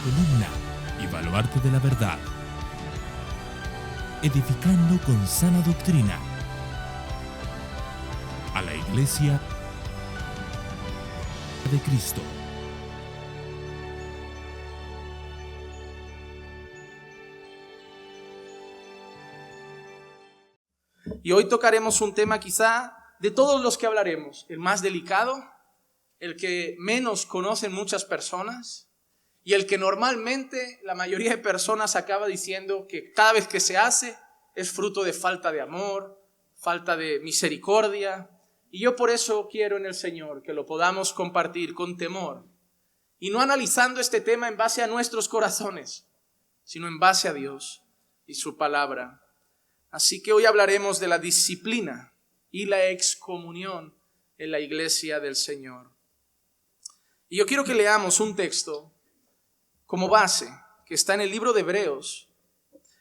columna y baluarte de la verdad, edificando con sana doctrina a la Iglesia de Cristo. Y hoy tocaremos un tema quizá de todos los que hablaremos, el más delicado, el que menos conocen muchas personas y el que normalmente la mayoría de personas acaba diciendo que cada vez que se hace es fruto de falta de amor, falta de misericordia. Y yo por eso quiero en el Señor que lo podamos compartir con temor y no analizando este tema en base a nuestros corazones, sino en base a Dios y su palabra. Así que hoy hablaremos de la disciplina y la excomunión en la iglesia del Señor. Y yo quiero que leamos un texto como base que está en el libro de Hebreos.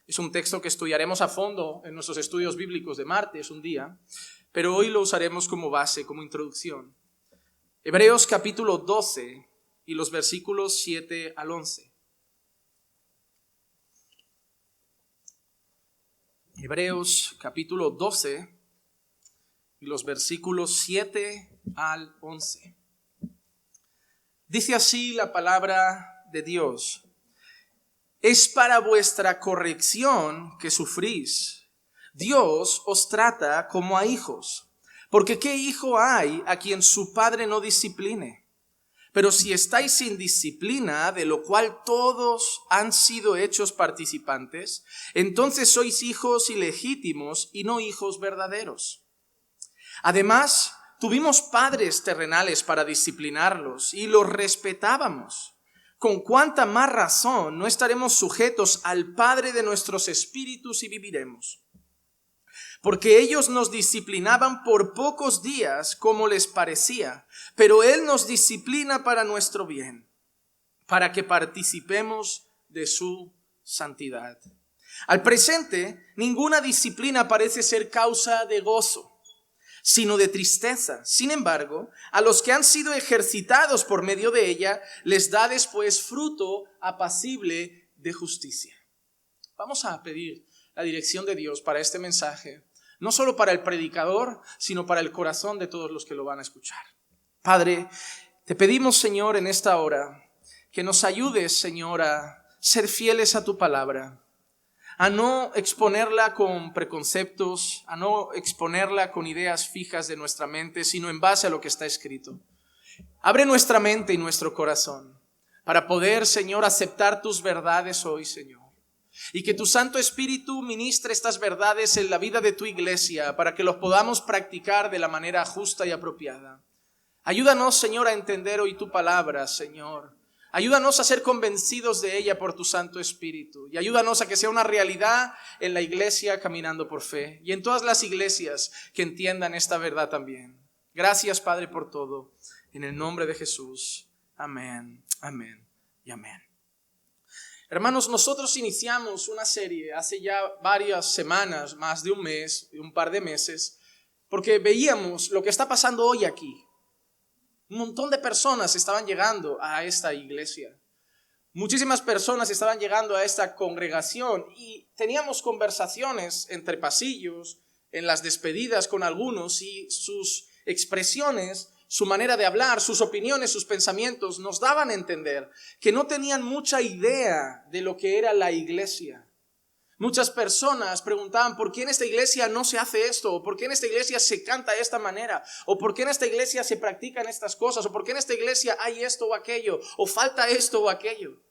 Es un texto que estudiaremos a fondo en nuestros estudios bíblicos de martes un día, pero hoy lo usaremos como base, como introducción. Hebreos capítulo 12 y los versículos 7 al 11. Hebreos capítulo 12 y los versículos 7 al 11. Dice así la palabra de Dios: es para vuestra corrección que sufrís. Dios os trata como a hijos, porque ¿qué hijo hay a quien su padre no discipline? Pero si estáis sin disciplina, de lo cual todos han sido hechos participantes, entonces sois hijos ilegítimos y no hijos verdaderos. Además, tuvimos padres terrenales para disciplinarlos y los respetábamos. Con cuánta más razón no estaremos sujetos al Padre de nuestros espíritus y viviremos. Porque ellos nos disciplinaban por pocos días como les parecía, pero Él nos disciplina para nuestro bien, para que participemos de su santidad. Al presente, ninguna disciplina parece ser causa de gozo, sino de tristeza. Sin embargo, a los que han sido ejercitados por medio de ella, les da después fruto apacible de justicia. Vamos a pedir la dirección de Dios para este mensaje, no solo para el predicador, sino para el corazón de todos los que lo van a escuchar. Padre, te pedimos, Señor, en esta hora, que nos ayudes, Señor, a ser fieles a tu palabra, a no exponerla con preconceptos, a no exponerla con ideas fijas de nuestra mente, sino en base a lo que está escrito. Abre nuestra mente y nuestro corazón para poder, Señor, aceptar tus verdades hoy, Señor. Y que tu Santo Espíritu ministre estas verdades en la vida de tu iglesia para que los podamos practicar de la manera justa y apropiada. Ayúdanos, Señor, a entender hoy tu palabra, Señor. Ayúdanos a ser convencidos de ella por tu Santo Espíritu. Y ayúdanos a que sea una realidad en la iglesia caminando por fe. Y en todas las iglesias que entiendan esta verdad también. Gracias, Padre, por todo. En el nombre de Jesús. Amén, amén y amén. Hermanos, nosotros iniciamos una serie hace ya varias semanas, más de un mes, un par de meses, porque veíamos lo que está pasando hoy aquí. Un montón de personas estaban llegando a esta iglesia. Muchísimas personas estaban llegando a esta congregación y teníamos conversaciones entre pasillos, en las despedidas con algunos, y sus expresiones, su manera de hablar, sus opiniones, sus pensamientos nos daban a entender que no tenían mucha idea de lo que era la iglesia. Muchas personas preguntaban ¿por qué en esta iglesia no se hace esto? ¿O por qué en esta iglesia se canta de esta manera? ¿O por qué en esta iglesia se practican estas cosas? ¿O por qué en esta iglesia hay esto o aquello? ¿O falta esto o aquello?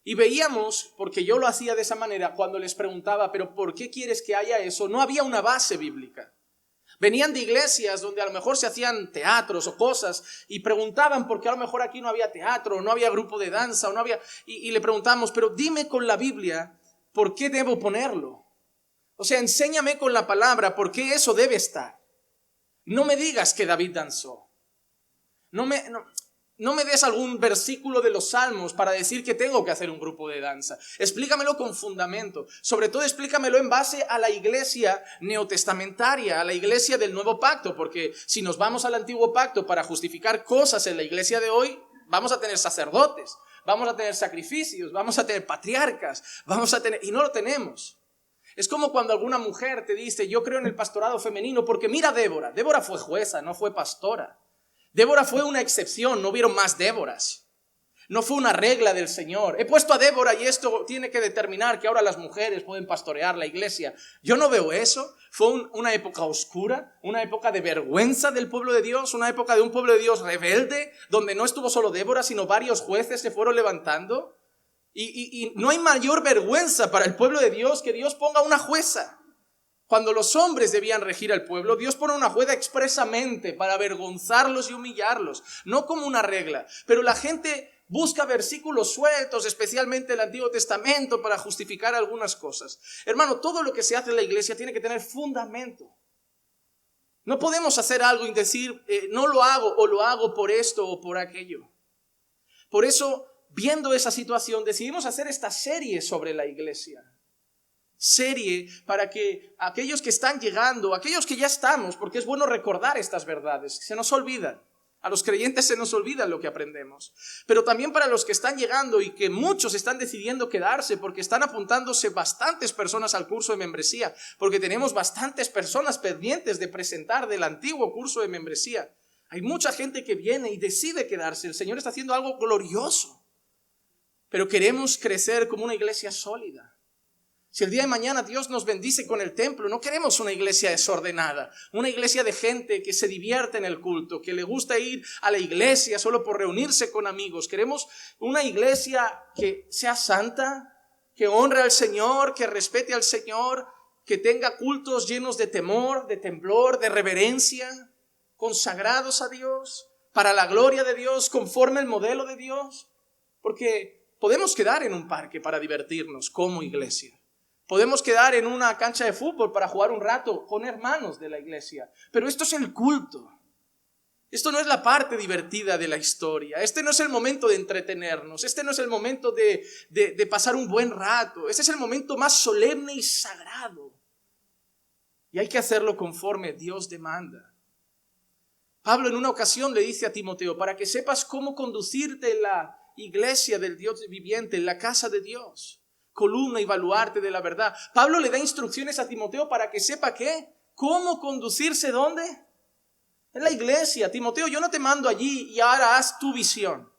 Y veíamos, porque yo lo hacía de esa manera, cuando les preguntaba ¿pero por qué quieres que haya eso? No había una base bíblica. Venían de iglesias donde a lo mejor se hacían teatros o cosas y preguntaban por qué a lo mejor aquí no había teatro, no había grupo de danza, o no había, y le preguntamos, pero dime con la Biblia, ¿por qué debo ponerlo? O sea, enséñame con la palabra por qué eso debe estar. No me digas que David danzó. No me des algún versículo de los Salmos para decir que tengo que hacer un grupo de danza. Explícamelo con fundamento. Sobre todo explícamelo en base a la iglesia neotestamentaria, a la iglesia del Nuevo Pacto, porque si nos vamos al Antiguo Pacto para justificar cosas en la iglesia de hoy, vamos a tener sacerdotes. vamos a tener sacrificios, vamos a tener patriarcas, y no lo tenemos. Es como cuando alguna mujer te dice, yo creo en el pastorado femenino porque mira a Débora. Débora fue jueza, no fue pastora. Débora fue una excepción, no hubieron más Déboras. No fue una regla del Señor. He puesto a Débora y esto tiene que determinar que ahora las mujeres pueden pastorear la iglesia. Yo no veo eso. Fue una época oscura, una época de vergüenza del pueblo de Dios, una época de un pueblo de Dios rebelde, donde no estuvo solo Débora, sino varios jueces se fueron levantando. Y no hay mayor vergüenza para el pueblo de Dios que Dios ponga una jueza. Cuando los hombres debían regir al pueblo, Dios pone una jueza expresamente para avergonzarlos y humillarlos, no como una regla. Pero la gente busca versículos sueltos, especialmente el Antiguo Testamento, para justificar algunas cosas. Hermano, todo lo que se hace en la iglesia tiene que tener fundamento. No podemos hacer algo y decir, no lo hago o lo hago por esto o por aquello. Por eso, viendo esa situación, decidimos hacer esta serie sobre la iglesia. Serie para que aquellos que están llegando, aquellos que ya estamos, porque es bueno recordar estas verdades, se nos olvidan. A los creyentes se nos olvida lo que aprendemos. Pero también para los que están llegando y que muchos están decidiendo quedarse porque están apuntándose bastantes personas al curso de membresía, porque tenemos bastantes personas pendientes de presentar del antiguo curso de membresía. Hay mucha gente que viene y decide quedarse. El Señor está haciendo algo glorioso. Pero queremos crecer como una iglesia sólida. Si el día de mañana Dios nos bendice con el templo, no queremos una iglesia desordenada, una iglesia de gente que se divierte en el culto, que le gusta ir a la iglesia solo por reunirse con amigos. Queremos una iglesia que sea santa, que honre al Señor, que respete al Señor, que tenga cultos llenos de temor, de temblor, de reverencia, consagrados a Dios, para la gloria de Dios, conforme al modelo de Dios. Porque podemos quedar en un parque para divertirnos como iglesia. Podemos quedar en una cancha de fútbol para jugar un rato con hermanos de la iglesia. Pero esto es el culto. Esto no es la parte divertida de la historia. Este no es el momento de entretenernos. Este no es el momento de pasar un buen rato. Este es el momento más solemne y sagrado. Y hay que hacerlo conforme Dios demanda. Pablo en una ocasión le dice a Timoteo, para que sepas cómo conducirte en la iglesia del Dios viviente, en la casa de Dios. Columna y baluarte de la verdad. Pablo le da instrucciones a Timoteo para que sepa ¿qué? ¿Cómo conducirse dónde? En la iglesia. Timoteo, yo no te mando allí y ahora haz tu visión.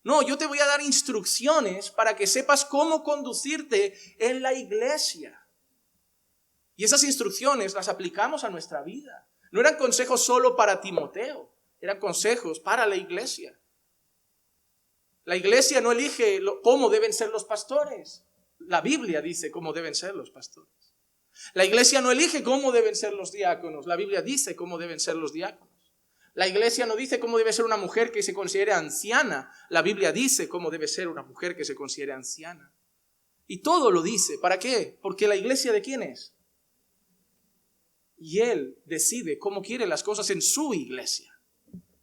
No, yo te voy a dar instrucciones para que sepas cómo conducirte en la iglesia. Y esas instrucciones las aplicamos a nuestra vida. No eran consejos solo para Timoteo, eran consejos para la iglesia. La iglesia no elige cómo deben ser los pastores. La Biblia dice cómo deben ser los pastores. La iglesia no elige cómo deben ser los diáconos. La Biblia dice cómo deben ser los diáconos. La iglesia no dice cómo debe ser una mujer que se considere anciana. La Biblia dice cómo debe ser una mujer que se considere anciana. Y todo lo dice. ¿Para qué? Porque la iglesia ¿de quién es? Y Él decide cómo quiere las cosas en su iglesia,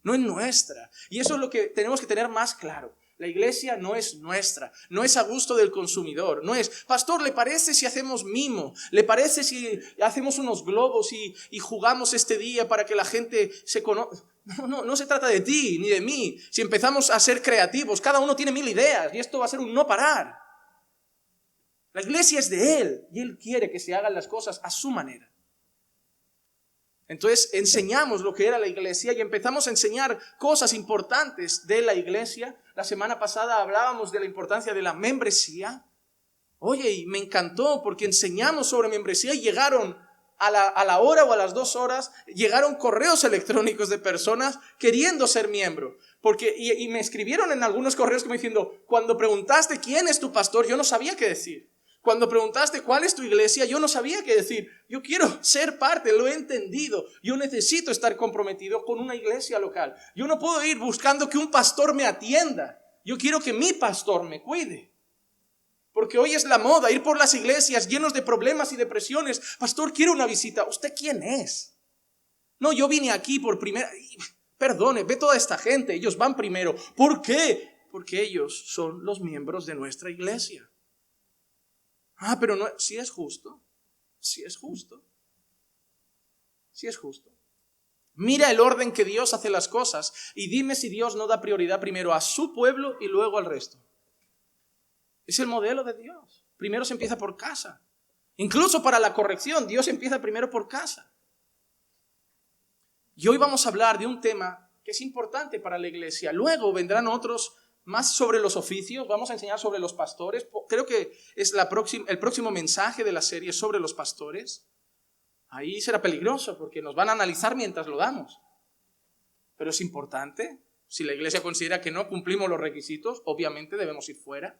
no en nuestra. Y eso es lo que tenemos que tener más claro. La iglesia no es nuestra, no es a gusto del consumidor, no es, pastor, ¿le parece si hacemos mimo? ¿Le parece si hacemos unos globos y jugamos este día para que la gente se conozca? No se trata de ti ni de mí. Si empezamos a ser creativos, cada uno tiene 1000 ideas y esto va a ser un no parar. La iglesia es de Él y Él quiere que se hagan las cosas a su manera. Entonces enseñamos lo que era la iglesia y empezamos a enseñar cosas importantes de la iglesia. La semana pasada hablábamos de la importancia de la membresía. Oye, y me encantó porque enseñamos sobre membresía y llegaron a la hora o a las 2 horas, llegaron correos electrónicos de personas queriendo ser miembro. Y me escribieron en algunos correos como diciendo, cuando preguntaste quién es tu pastor, yo no sabía qué decir. Cuando preguntaste cuál es tu iglesia, yo no sabía qué decir. Yo quiero ser parte, lo he entendido. Yo necesito estar comprometido con una iglesia local. Yo no puedo ir buscando que un pastor me atienda. Yo quiero que mi pastor me cuide. Porque hoy es la moda, ir por las iglesias llenos de problemas y depresiones. Pastor, quiero una visita. ¿Usted quién es? No, yo vine aquí por primera... Perdone, ve toda esta gente, ellos van primero. ¿Por qué? Porque ellos son los miembros de nuestra iglesia. Pero no, sí es justo. Sí es justo. Sí es justo. Mira el orden que Dios hace las cosas y dime si Dios no da prioridad primero a su pueblo y luego al resto. Es el modelo de Dios. Primero se empieza por casa. Incluso para la corrección, Dios empieza primero por casa. Y hoy vamos a hablar de un tema que es importante para la iglesia. Luego vendrán otros más sobre los oficios. Vamos a enseñar sobre los pastores. Creo que es el próximo mensaje de la serie sobre los pastores. Ahí será peligroso porque nos van a analizar mientras lo damos. Pero es importante. Si la iglesia considera que no cumplimos los requisitos, obviamente debemos ir fuera.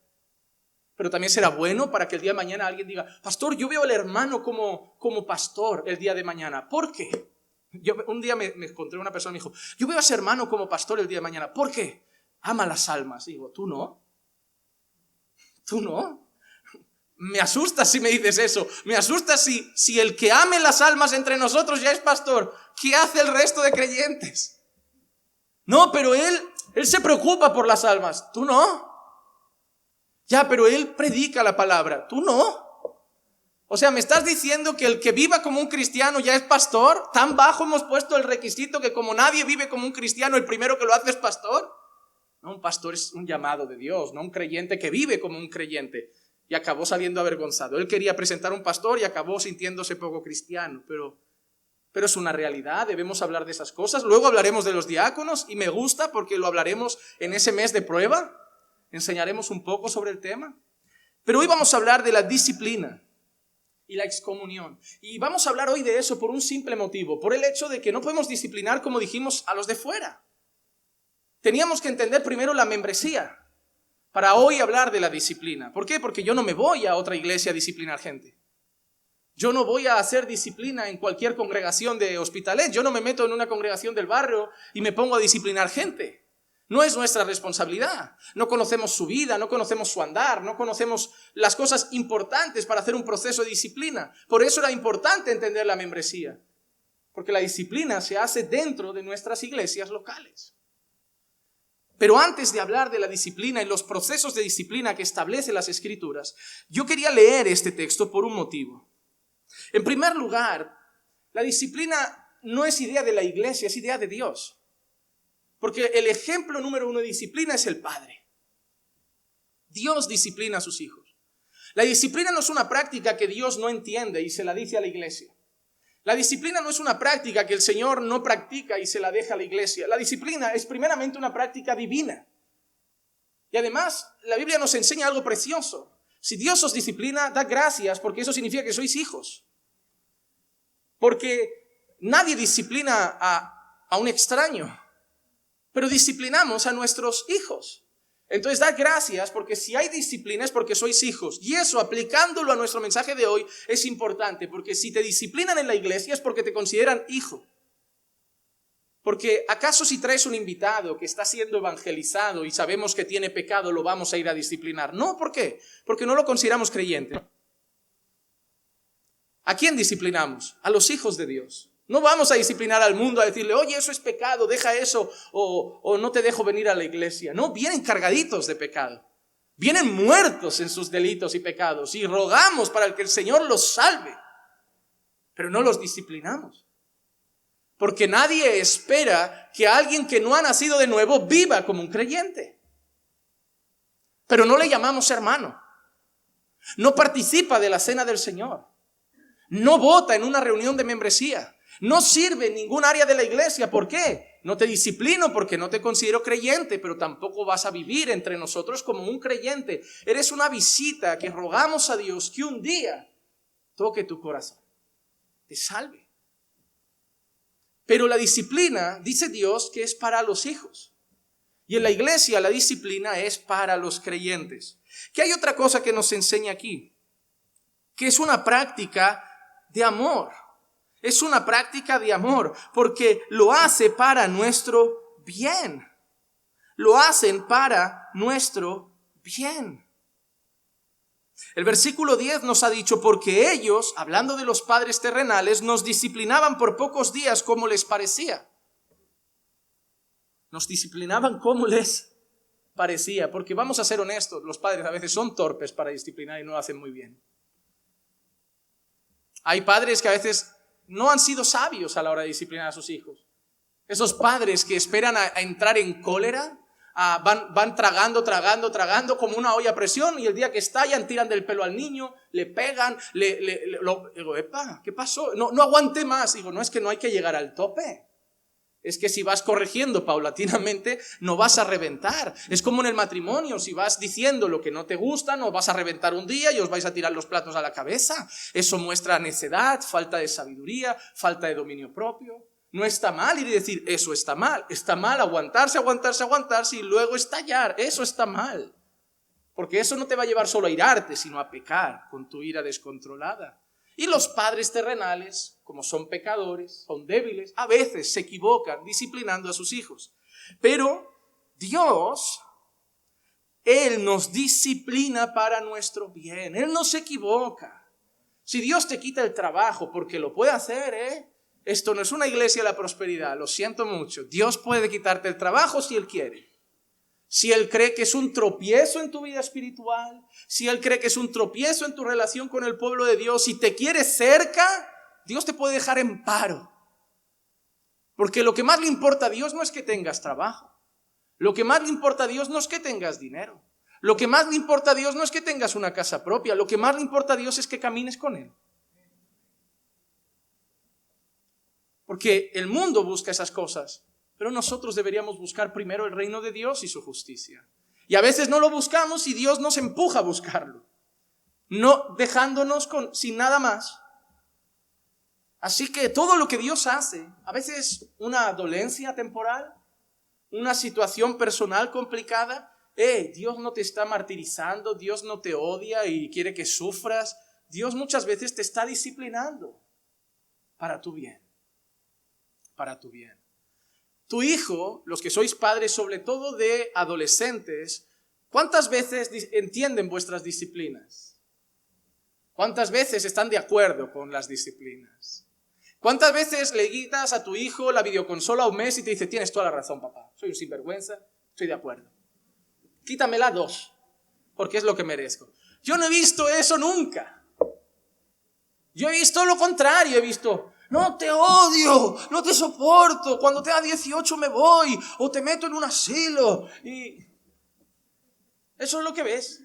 Pero también será bueno para que el día de mañana alguien diga, pastor, yo veo al hermano como pastor el día de mañana. ¿Por qué? Un día me encontré una persona y me dijo, yo veo a ese hermano como pastor el día de mañana. ¿Por qué? Ama las almas. Y digo, ¿tú no? ¿Tú no? Me asusta si me dices eso. Me asusta si el que ame las almas entre nosotros ya es pastor. ¿Qué hace el resto de creyentes? No, pero él se preocupa por las almas. ¿Tú no? Ya, pero él predica la palabra. ¿Tú no? O sea, ¿me estás diciendo que el que viva como un cristiano ya es pastor? ¿Tan bajo hemos puesto el requisito que como nadie vive como un cristiano, el primero que lo hace es pastor? No, un pastor es un llamado de Dios, no un creyente que vive como un creyente. Y acabó saliendo avergonzado. Él quería presentar un pastor y acabó sintiéndose poco cristiano. Pero es una realidad, debemos hablar de esas cosas. Luego hablaremos de los diáconos y me gusta porque lo hablaremos en ese mes de prueba. Enseñaremos un poco sobre el tema. Pero hoy vamos a hablar de la disciplina y la excomunión. Y vamos a hablar hoy de eso por un simple motivo, por el hecho de que no podemos disciplinar, como dijimos, a los de fuera. Teníamos que entender primero la membresía para hoy hablar de la disciplina. ¿Por qué? Porque yo no me voy a otra iglesia a disciplinar gente. Yo no voy a hacer disciplina en cualquier congregación de Hospitalet. Yo no me meto en una congregación del barrio y me pongo a disciplinar gente. No es nuestra responsabilidad. No conocemos su vida, no conocemos su andar, no conocemos las cosas importantes para hacer un proceso de disciplina. Por eso era importante entender la membresía. Porque la disciplina se hace dentro de nuestras iglesias locales. Pero antes de hablar de la disciplina y los procesos de disciplina que establecen las Escrituras, yo quería leer este texto por un motivo. En primer lugar, la disciplina no es idea de la iglesia, es idea de Dios. Porque el ejemplo número uno de disciplina es el Padre. Dios disciplina a sus hijos. La disciplina no es una práctica que Dios no entiende y se la dice a la iglesia. La disciplina no es una práctica que el Señor no practica y se la deja a la iglesia. La disciplina es primeramente una práctica divina. Y además, la Biblia nos enseña algo precioso. Si Dios os disciplina, dad gracias porque eso significa que sois hijos. Porque nadie disciplina a un extraño. Pero disciplinamos a nuestros hijos. Entonces, dad gracias porque si hay disciplina es porque sois hijos. Y eso, aplicándolo a nuestro mensaje de hoy, es importante. Porque si te disciplinan en la iglesia es porque te consideran hijo. Porque ¿acaso si traes un invitado que está siendo evangelizado y sabemos que tiene pecado, lo vamos a ir a disciplinar? No, ¿por qué? Porque no lo consideramos creyente. ¿A quién disciplinamos? A los hijos de Dios. No vamos a disciplinar al mundo a decirle, oye, eso es pecado, deja eso, o no te dejo venir a la iglesia. No, vienen cargaditos de pecado. Vienen muertos en sus delitos y pecados y rogamos para que el Señor los salve. Pero no los disciplinamos. Porque nadie espera que alguien que no ha nacido de nuevo viva como un creyente. Pero no le llamamos hermano. No participa de la cena del Señor. No vota en una reunión de membresía. No sirve en ningún área de la iglesia. ¿Por qué? No te disciplino porque no te considero creyente, pero tampoco vas a vivir entre nosotros como un creyente. Eres una visita que rogamos a Dios que un día toque tu corazón, te salve. Pero la disciplina, dice Dios, que es para los hijos. Y en la iglesia la disciplina es para los creyentes. Que hay otra cosa que nos enseña aquí, que es una práctica de amor. Es una práctica de amor porque lo hace para nuestro bien. Lo hacen para nuestro bien. El versículo 10 nos ha dicho, porque ellos, hablando de los padres terrenales, nos disciplinaban por pocos días como les parecía. Nos disciplinaban como les parecía, porque vamos a ser honestos, los padres a veces son torpes para disciplinar y no lo hacen muy bien. Hay padres que a veces no han sido sabios a la hora de disciplinar a sus hijos. Esos padres que esperan a entrar en cólera, van tragando como una olla a presión, y el día que estallan tiran del pelo al niño, le pegan, digo, epa, ¿qué pasó? No aguanté más. Digo, no, es que no hay que llegar al tope. Es que si vas corrigiendo paulatinamente, no vas a reventar. Es como en el matrimonio, si vas diciendo lo que no te gusta, no vas a reventar un día y os vais a tirar los platos a la cabeza. Eso muestra necedad, falta de sabiduría, falta de dominio propio. No está mal ir y decir, eso está mal. Está mal aguantarse y luego estallar. Eso está mal. Porque eso no te va a llevar solo a irarte, sino a pecar con tu ira descontrolada. Y los padres terrenales, como son pecadores, son débiles, a veces se equivocan disciplinando a sus hijos. Pero Dios, Él nos disciplina para nuestro bien. Él no se equivoca. Si Dios te quita el trabajo, porque lo puede hacer, esto no es una iglesia de la prosperidad, lo siento mucho. Dios puede quitarte el trabajo si Él quiere. Si Él cree que es un tropiezo en tu vida espiritual, si Él cree que es un tropiezo en tu relación con el pueblo de Dios, si te quiere cerca, Dios te puede dejar en paro. Porque lo que más le importa a Dios no es que tengas trabajo. Lo que más le importa a Dios no es que tengas dinero. Lo que más le importa a Dios no es que tengas una casa propia. Lo que más le importa a Dios es que camines con Él. Porque el mundo busca esas cosas. Pero nosotros deberíamos buscar primero el reino de Dios y su justicia. Y a veces no lo buscamos y Dios nos empuja a buscarlo, no dejándonos sin nada más. Así que todo lo que Dios hace, a veces una dolencia temporal, una situación personal complicada, Dios no te está martirizando, Dios no te odia y quiere que sufras. Dios muchas veces te está disciplinando para tu bien, para tu bien. Tu hijo, los que sois padres, sobre todo de adolescentes, ¿cuántas veces entienden vuestras disciplinas? ¿Cuántas veces están de acuerdo con las disciplinas? ¿Cuántas veces le quitas a tu hijo la videoconsola un mes y te dice, tienes toda la razón, papá, soy un sinvergüenza, estoy de acuerdo. Quítamela 2, porque es lo que merezco. Yo no he visto eso nunca. Yo he visto lo contrario, he visto... No, te odio, no te soporto, cuando tenga 18 me voy, o te meto en un asilo. Y eso es lo que ves.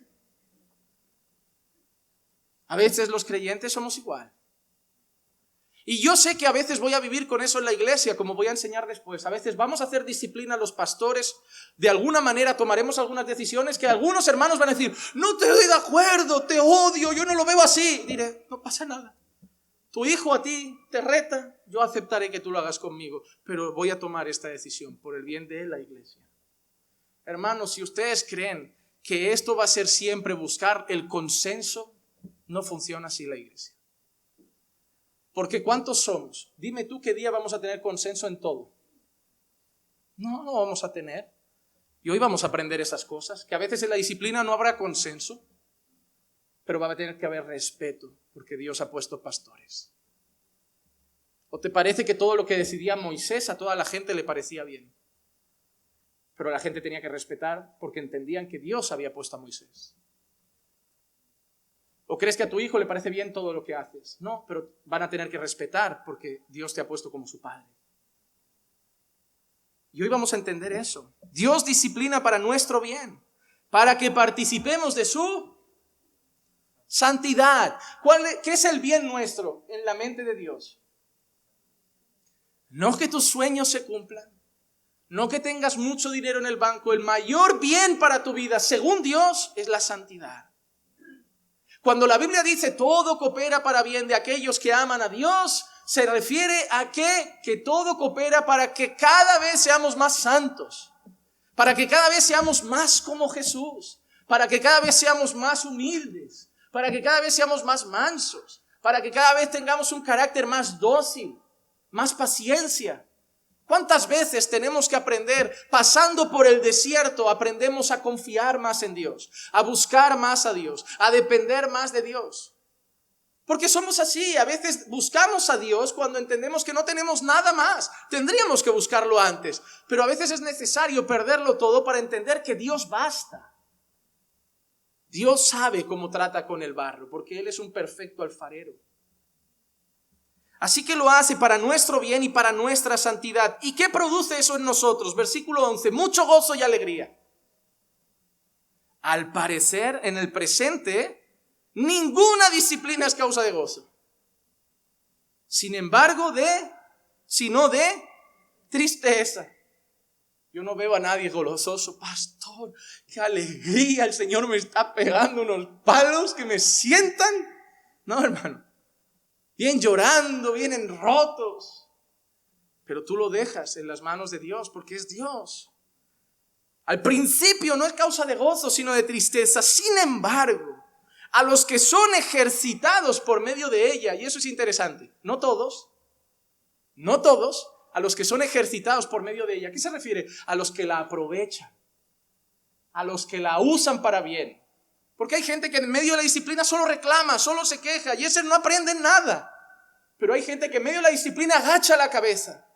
A veces los creyentes somos igual. Y yo sé que a veces voy a vivir con eso en la iglesia, como voy a enseñar después. A veces vamos a hacer disciplina a los pastores, de alguna manera tomaremos algunas decisiones que algunos hermanos van a decir, no te doy de acuerdo, te odio, yo no lo veo así. Y diré, no pasa nada. Tu hijo a ti te reta, yo aceptaré que tú lo hagas conmigo, pero voy a tomar esta decisión por el bien de la iglesia. Hermanos, si ustedes creen que esto va a ser siempre buscar el consenso, no funciona así la iglesia. Porque ¿cuántos somos? Dime tú qué día vamos a tener consenso en todo. No vamos a tener. Y hoy vamos a aprender esas cosas, que a veces en la disciplina no habrá consenso, pero va a tener que haber respeto, porque Dios ha puesto pastores. ¿O te parece que todo lo que decidía Moisés a toda la gente le parecía bien? Pero la gente tenía que respetar porque entendían que Dios había puesto a Moisés. ¿O crees que a tu hijo le parece bien todo lo que haces? No, pero van a tener que respetar porque Dios te ha puesto como su padre. Y hoy vamos a entender eso. Dios disciplina para nuestro bien, para que participemos de su santidad. ¿Qué es el bien nuestro en la mente de Dios? No que tus sueños se cumplan, no que tengas mucho dinero en el banco. El mayor bien para tu vida, según Dios, es la santidad. Cuando la Biblia dice todo coopera para bien de aquellos que aman a Dios, se refiere a que todo coopera para que cada vez seamos más santos, para que cada vez seamos más como Jesús, para que cada vez seamos más humildes, para que cada vez seamos más mansos, para que cada vez tengamos un carácter más dócil, más paciencia. ¿Cuántas veces tenemos que aprender, pasando por el desierto, aprendemos a confiar más en Dios, a buscar más a Dios, a depender más de Dios? Porque somos así, a veces buscamos a Dios cuando entendemos que no tenemos nada más. Tendríamos que buscarlo antes, pero a veces es necesario perderlo todo para entender que Dios basta. Dios sabe cómo trata con el barro, porque Él es un perfecto alfarero. Así que lo hace para nuestro bien y para nuestra santidad. ¿Y qué produce eso en nosotros? Versículo 11, mucho gozo y alegría. Al parecer, en el presente, ninguna disciplina es causa de gozo. Sin embargo, sino de tristeza. Yo no veo a nadie gozoso. Pastor, qué alegría, el Señor me está pegando unos palos que me sientan. No, hermano. Vienen llorando, vienen rotos. Pero tú lo dejas en las manos de Dios porque es Dios. Al principio no es causa de gozo, sino de tristeza. Sin embargo, a los que son ejercitados por medio de ella, y eso es interesante, no todos, a los que son ejercitados por medio de ella. ¿A qué se refiere? A los que la aprovechan, a los que la usan para bien. Porque hay gente que en medio de la disciplina solo reclama, solo se queja, y ese no aprende nada. Pero hay gente que en medio de la disciplina agacha la cabeza,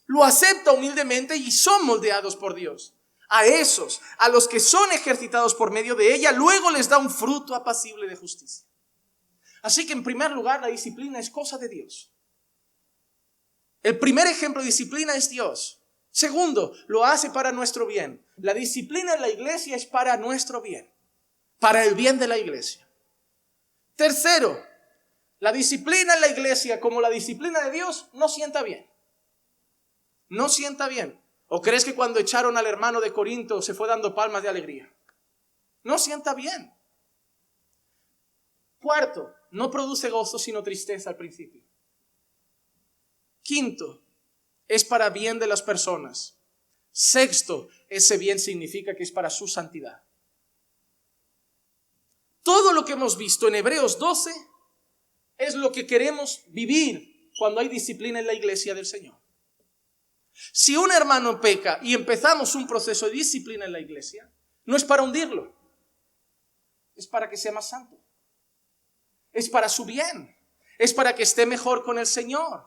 lo acepta humildemente y son moldeados por Dios. A esos, a los que son ejercitados por medio de ella, luego les da un fruto apacible de justicia. Así que en primer lugar, la disciplina es cosa de Dios. El primer ejemplo de disciplina es Dios. Segundo, lo hace para nuestro bien. La disciplina en la iglesia es para nuestro bien, para el bien de la iglesia. Tercero, la disciplina en la iglesia, como la disciplina de Dios, no sienta bien. No sienta bien. ¿O crees que cuando echaron al hermano de Corinto se fue dando palmas de alegría? No sienta bien. Cuarto, no produce gozo sino tristeza al principio. Quinto, es para bien de las personas. Sexto, ese bien significa que es para su santidad. Todo lo que hemos visto en Hebreos 12 es lo que queremos vivir cuando hay disciplina en la iglesia del Señor. Si un hermano peca y empezamos un proceso de disciplina en la iglesia, no es para hundirlo, es para que sea más santo, es para su bien, es para que esté mejor con el Señor.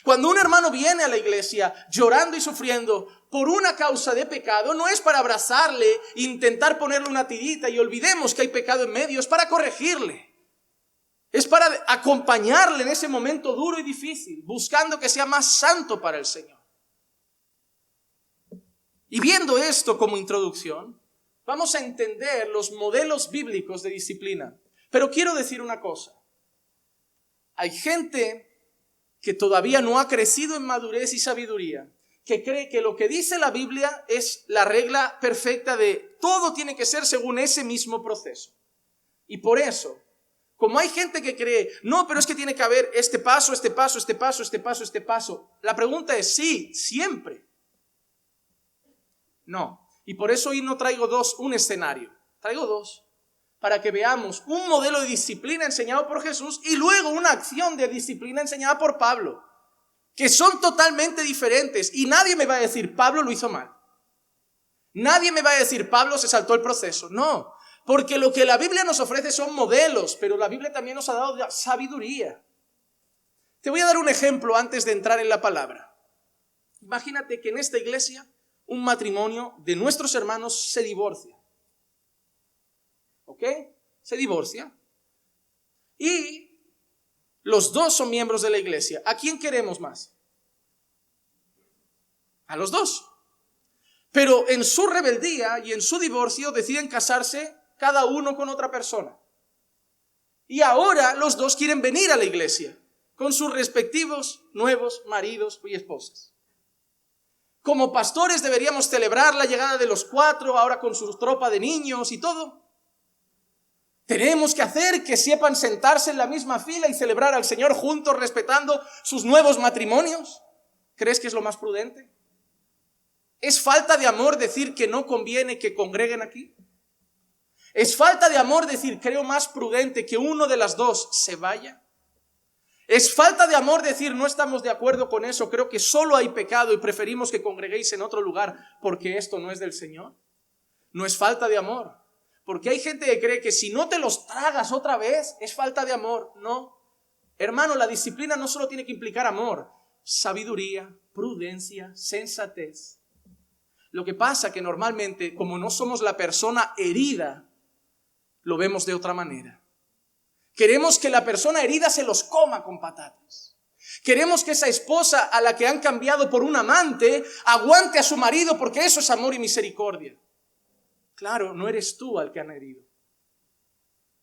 Cuando un hermano viene a la iglesia llorando y sufriendo por una causa de pecado, no es para abrazarle, intentar ponerle una tirita y olvidemos que hay pecado en medio, es para corregirle. Es para acompañarle en ese momento duro y difícil, buscando que sea más santo para el Señor. Y viendo esto como introducción, vamos a entender los modelos bíblicos de disciplina. Pero quiero decir una cosa. Hay gente que todavía no ha crecido en madurez y sabiduría, que cree que lo que dice la Biblia es la regla perfecta de todo tiene que ser según ese mismo proceso. Y por eso, como hay gente que cree, no, pero es que tiene que haber este paso, este paso, este paso, este paso, este paso. La pregunta es sí, siempre. No. Y por eso hoy no traigo un escenario. Traigo dos. Para que veamos un modelo de disciplina enseñado por Jesús y luego una acción de disciplina enseñada por Pablo. Que son totalmente diferentes. Y nadie me va a decir, Pablo lo hizo mal. Nadie me va a decir, Pablo se saltó el proceso. No. Porque lo que la Biblia nos ofrece son modelos, pero la Biblia también nos ha dado sabiduría. Te voy a dar un ejemplo antes de entrar en la palabra. Imagínate que en esta iglesia un matrimonio de nuestros hermanos se divorcia. ¿Ok? Se divorcia. Y los dos son miembros de la iglesia. ¿A quién queremos más? A los dos. Pero en su rebeldía y en su divorcio deciden casarse cada uno con otra persona. Y ahora los dos quieren venir a la iglesia con sus respectivos nuevos maridos y esposas. Como pastores deberíamos celebrar la llegada de los cuatro, ahora con su tropa de niños y todo. Tenemos que hacer que sepan sentarse en la misma fila y celebrar al Señor juntos, respetando sus nuevos matrimonios. ¿Crees que es lo más prudente? ¿Es falta de amor decir que no conviene que congreguen aquí? ¿Es falta de amor decir creo más prudente que uno de las dos se vaya? ¿Es falta de amor decir no estamos de acuerdo con eso, creo que solo hay pecado y preferimos que congreguéis en otro lugar porque esto no es del Señor? No es falta de amor, porque hay gente que cree que si no te los tragas otra vez es falta de amor. No, hermano, la disciplina no solo tiene que implicar amor, sabiduría, prudencia, sensatez. Lo que pasa que normalmente, como no somos la persona herida, lo vemos de otra manera. Queremos que la persona herida se los coma con patatas. Queremos que esa esposa a la que han cambiado por un amante aguante a su marido porque eso es amor y misericordia. Claro, no eres tú al que han herido.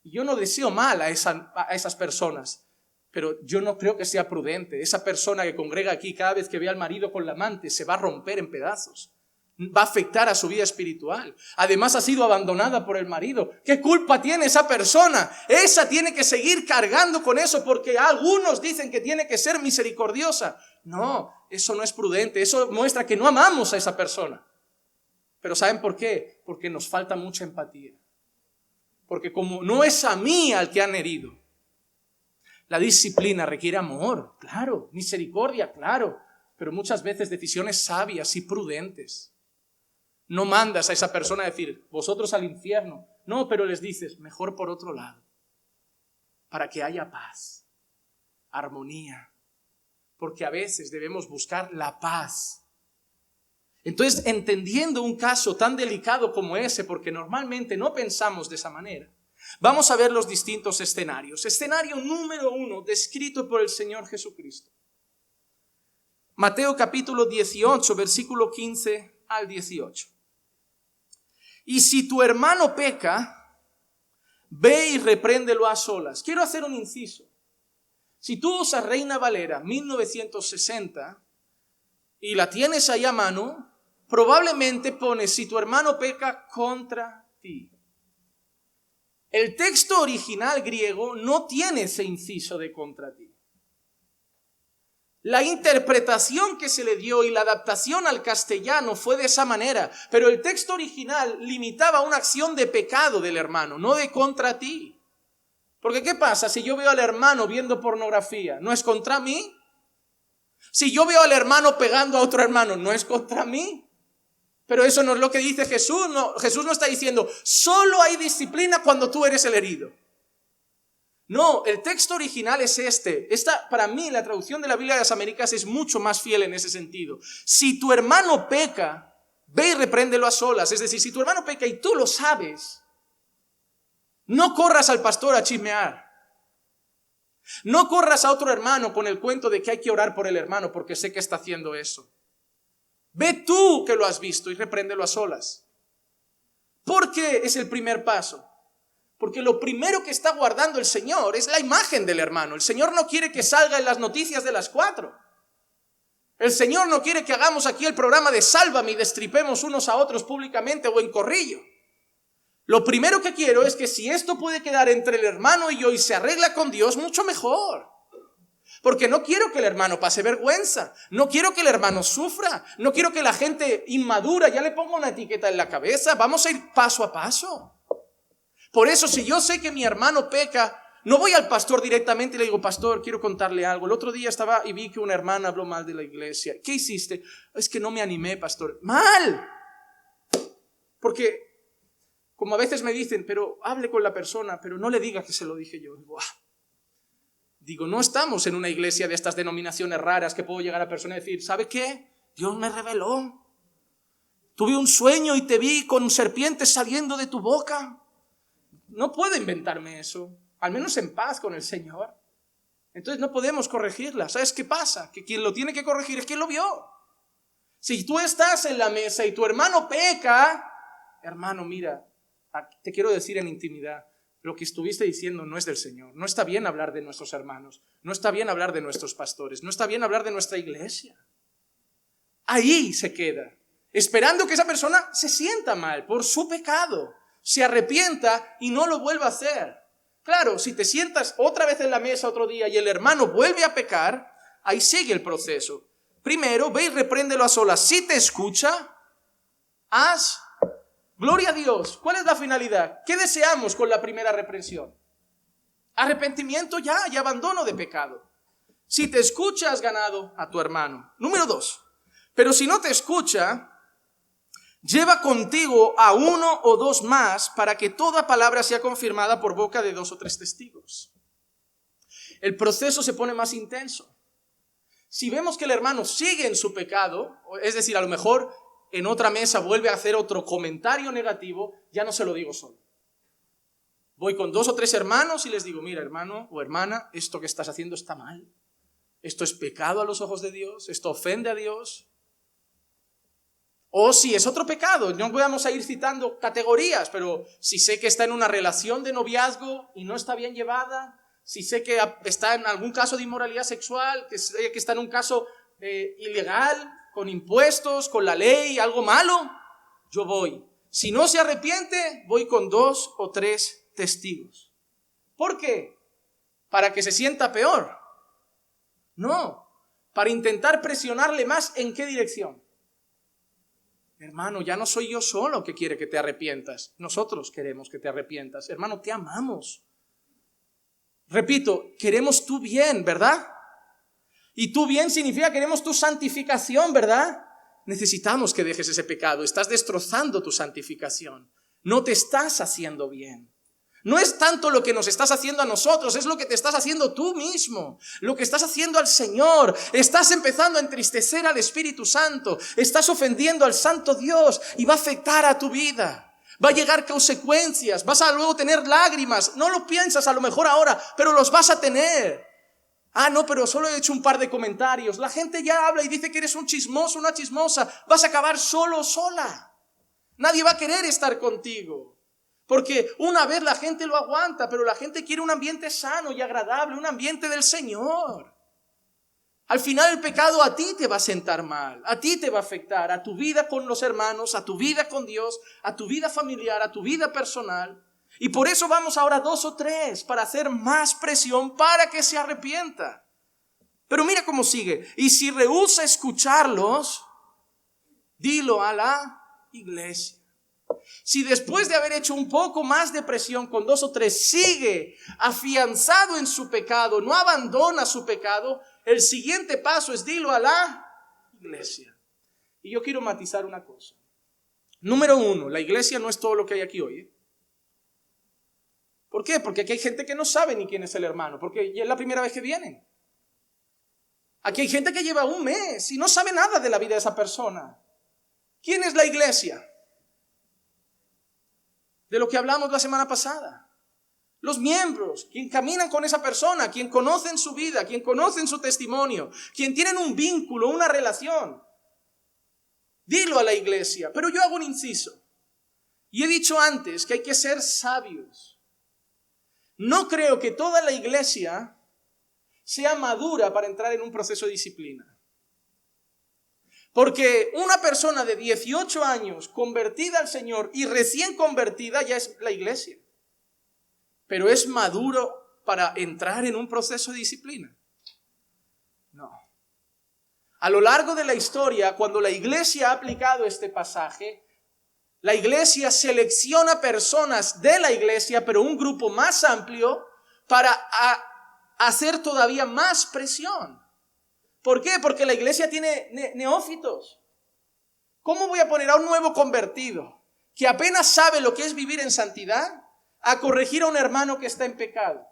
Y yo no deseo mal a esas personas, pero yo no creo que sea prudente. Esa persona que congrega aquí, cada vez que ve al marido con la amante, se va a romper en pedazos. Va a afectar a su vida espiritual. Además ha sido abandonada por el marido. ¿Qué culpa tiene esa persona? Esa tiene que seguir cargando con eso porque algunos dicen que tiene que ser misericordiosa. No, eso no es prudente. Eso muestra que no amamos a esa persona. Pero ¿saben por qué? Porque nos falta mucha empatía. Porque como no es a mí al que han herido, la disciplina requiere amor, claro, misericordia, claro, pero muchas veces decisiones sabias y prudentes. No mandas a esa persona a decir, vosotros al infierno. No, pero les dices, mejor por otro lado, para que haya paz, armonía, porque a veces debemos buscar la paz. Entonces, entendiendo un caso tan delicado como ese, porque normalmente no pensamos de esa manera, vamos a ver los distintos escenarios. Escenario número 1, descrito por el Señor Jesucristo. Mateo capítulo 18, versículo 15 al 18. Y si tu hermano peca, ve y repréndelo a solas. Quiero hacer un inciso. Si tú usas Reina Valera 1960 y la tienes ahí a mano, probablemente pones si tu hermano peca contra ti. El texto original griego no tiene ese inciso de contra ti. La interpretación que se le dio y la adaptación al castellano fue de esa manera, pero el texto original limitaba una acción de pecado del hermano, no de contra ti. Porque ¿qué pasa si yo veo al hermano viendo pornografía? ¿No es contra mí? Si yo veo al hermano pegando a otro hermano, ¿no es contra mí? Pero eso no es lo que dice Jesús. No, Jesús no está diciendo, solo hay disciplina cuando tú eres el herido. No, el texto original es este. Para mí, la traducción de la Biblia de las Américas es mucho más fiel en ese sentido. Si tu hermano peca, ve y repréndelo a solas. Es decir, si tu hermano peca y tú lo sabes, no corras al pastor a chismear. No corras a otro hermano con el cuento de que hay que orar por el hermano porque sé que está haciendo eso. Ve tú que lo has visto y repréndelo a solas. ¿Por qué es el primer paso? Porque lo primero que está guardando el Señor es la imagen del hermano. El Señor no quiere que salga en las noticias de las 4. El Señor no quiere que hagamos aquí el programa de Sálvame y destripemos unos a otros públicamente o en corrillo. Lo primero que quiero es que si esto puede quedar entre el hermano y yo y se arregla con Dios, mucho mejor. Porque no quiero que el hermano pase vergüenza, no quiero que el hermano sufra, no quiero que la gente inmadura ya le ponga una etiqueta en la cabeza. Vamos a ir paso a paso. Por eso, si yo sé que mi hermano peca, no voy al pastor directamente y le digo, pastor, quiero contarle algo. El otro día estaba y vi que una hermana habló mal de la iglesia. ¿Qué hiciste? Es que no me animé, pastor. ¡Mal! Porque como a veces me dicen, pero hable con la persona, pero no le diga que se lo dije yo. Digo, no estamos en una iglesia de estas denominaciones raras que puedo llegar a persona y decir, ¿sabe qué? Dios me reveló. Tuve un sueño y te vi con serpientes saliendo de tu boca. No puedo inventarme eso, al menos en paz con el Señor. Entonces no podemos corregirla. ¿Sabes qué pasa? Que quien lo tiene que corregir es quien lo vio. Si tú estás en la mesa y tu hermano peca, hermano, mira, te quiero decir en intimidad, lo que estuviste diciendo no es del Señor. No está bien hablar de nuestros hermanos, no está bien hablar de nuestros pastores, no está bien hablar de nuestra iglesia. Ahí se queda, esperando que esa persona se sienta mal por su pecado, se arrepienta y no lo vuelva a hacer. Claro, si te sientas otra vez en la mesa otro día y el hermano vuelve a pecar, ahí sigue el proceso. Primero, ve y repréndelo a solas. Si te escucha, haz gloria a Dios. ¿Cuál es la finalidad? ¿Qué deseamos con la primera reprensión? Arrepentimiento y abandono de pecado. Si te escucha, has ganado a tu hermano. Número 2. Pero si no te escucha, lleva contigo a 1 o 2 más para que toda palabra sea confirmada por boca de 2 o 3 testigos. El proceso se pone más intenso. Si vemos que el hermano sigue en su pecado, es decir, a lo mejor en otra mesa vuelve a hacer otro comentario negativo, ya no se lo digo solo. Voy con 2 o 3 hermanos y les digo, mira, hermano o hermana, esto que estás haciendo está mal. Esto es pecado a los ojos de Dios, esto ofende a Dios. O si es otro pecado, no vamos a ir citando categorías, pero si sé que está en una relación de noviazgo y no está bien llevada, si sé que está en algún caso de inmoralidad sexual, que sé que está en un caso ilegal, con impuestos, con la ley, algo malo, yo voy. Si no se arrepiente, voy con 2 o 3 testigos. ¿Por qué? ¿Para que se sienta peor? No, para intentar presionarle más. ¿En qué dirección? Hermano, ya no soy yo solo que quiere que te arrepientas. Nosotros queremos que te arrepientas. Hermano, te amamos. Repito, queremos tu bien, ¿verdad? Y tu bien significa queremos tu santificación, ¿verdad? Necesitamos que dejes ese pecado. Estás destrozando tu santificación. No te estás haciendo bien. No es tanto lo que nos estás haciendo a nosotros, es lo que te estás haciendo tú mismo, lo que estás haciendo al Señor. Estás empezando a entristecer al Espíritu Santo, estás ofendiendo al Santo Dios y va a afectar a tu vida. Va a llegar consecuencias, vas a luego tener lágrimas. No lo piensas a lo mejor ahora, pero los vas a tener. Ah, no, pero solo he hecho un par de comentarios. La gente ya habla y dice que eres un chismoso, una chismosa. Vas a acabar solo o sola. Nadie va a querer estar contigo. Porque una vez la gente lo aguanta, pero la gente quiere un ambiente sano y agradable, un ambiente del Señor. Al final el pecado a ti te va a sentar mal, a ti te va a afectar, a tu vida con los hermanos, a tu vida con Dios, a tu vida familiar, a tu vida personal. Y por eso vamos ahora 2 o 3 para hacer más presión para que se arrepienta. Pero mira cómo sigue. Y si rehúsa escucharlos, dilo a la iglesia. Si después de haber hecho un poco más de presión con 2 o 3 sigue afianzado en su pecado, no abandona su pecado, el siguiente paso es dilo a la iglesia. Y yo quiero matizar una cosa. Número 1, la iglesia no es todo lo que hay aquí hoy. ¿Por qué? Porque aquí hay gente que no sabe ni quién es el hermano, porque ya es la primera vez que vienen. Aquí hay gente que lleva un mes y no sabe nada de la vida de esa persona. ¿Quién es la iglesia? De lo que hablamos la semana pasada. Los miembros, quien caminan con esa persona, quien conocen su vida, quien conocen su testimonio, quien tienen un vínculo, una relación. Dilo a la iglesia, pero yo hago un inciso. Y he dicho antes que hay que ser sabios. No creo que toda la iglesia sea madura para entrar en un proceso de disciplina. Porque una persona de 18 años convertida al Señor y recién convertida ya es la iglesia. Pero ¿es maduro para entrar en un proceso de disciplina? No. A lo largo de la historia, cuando la iglesia ha aplicado este pasaje, la iglesia selecciona personas de la iglesia, pero un grupo más amplio, para hacer todavía más presión. ¿Por qué? Porque la iglesia tiene neófitos. ¿Cómo voy a poner a un nuevo convertido que apenas sabe lo que es vivir en santidad a corregir a un hermano que está en pecado?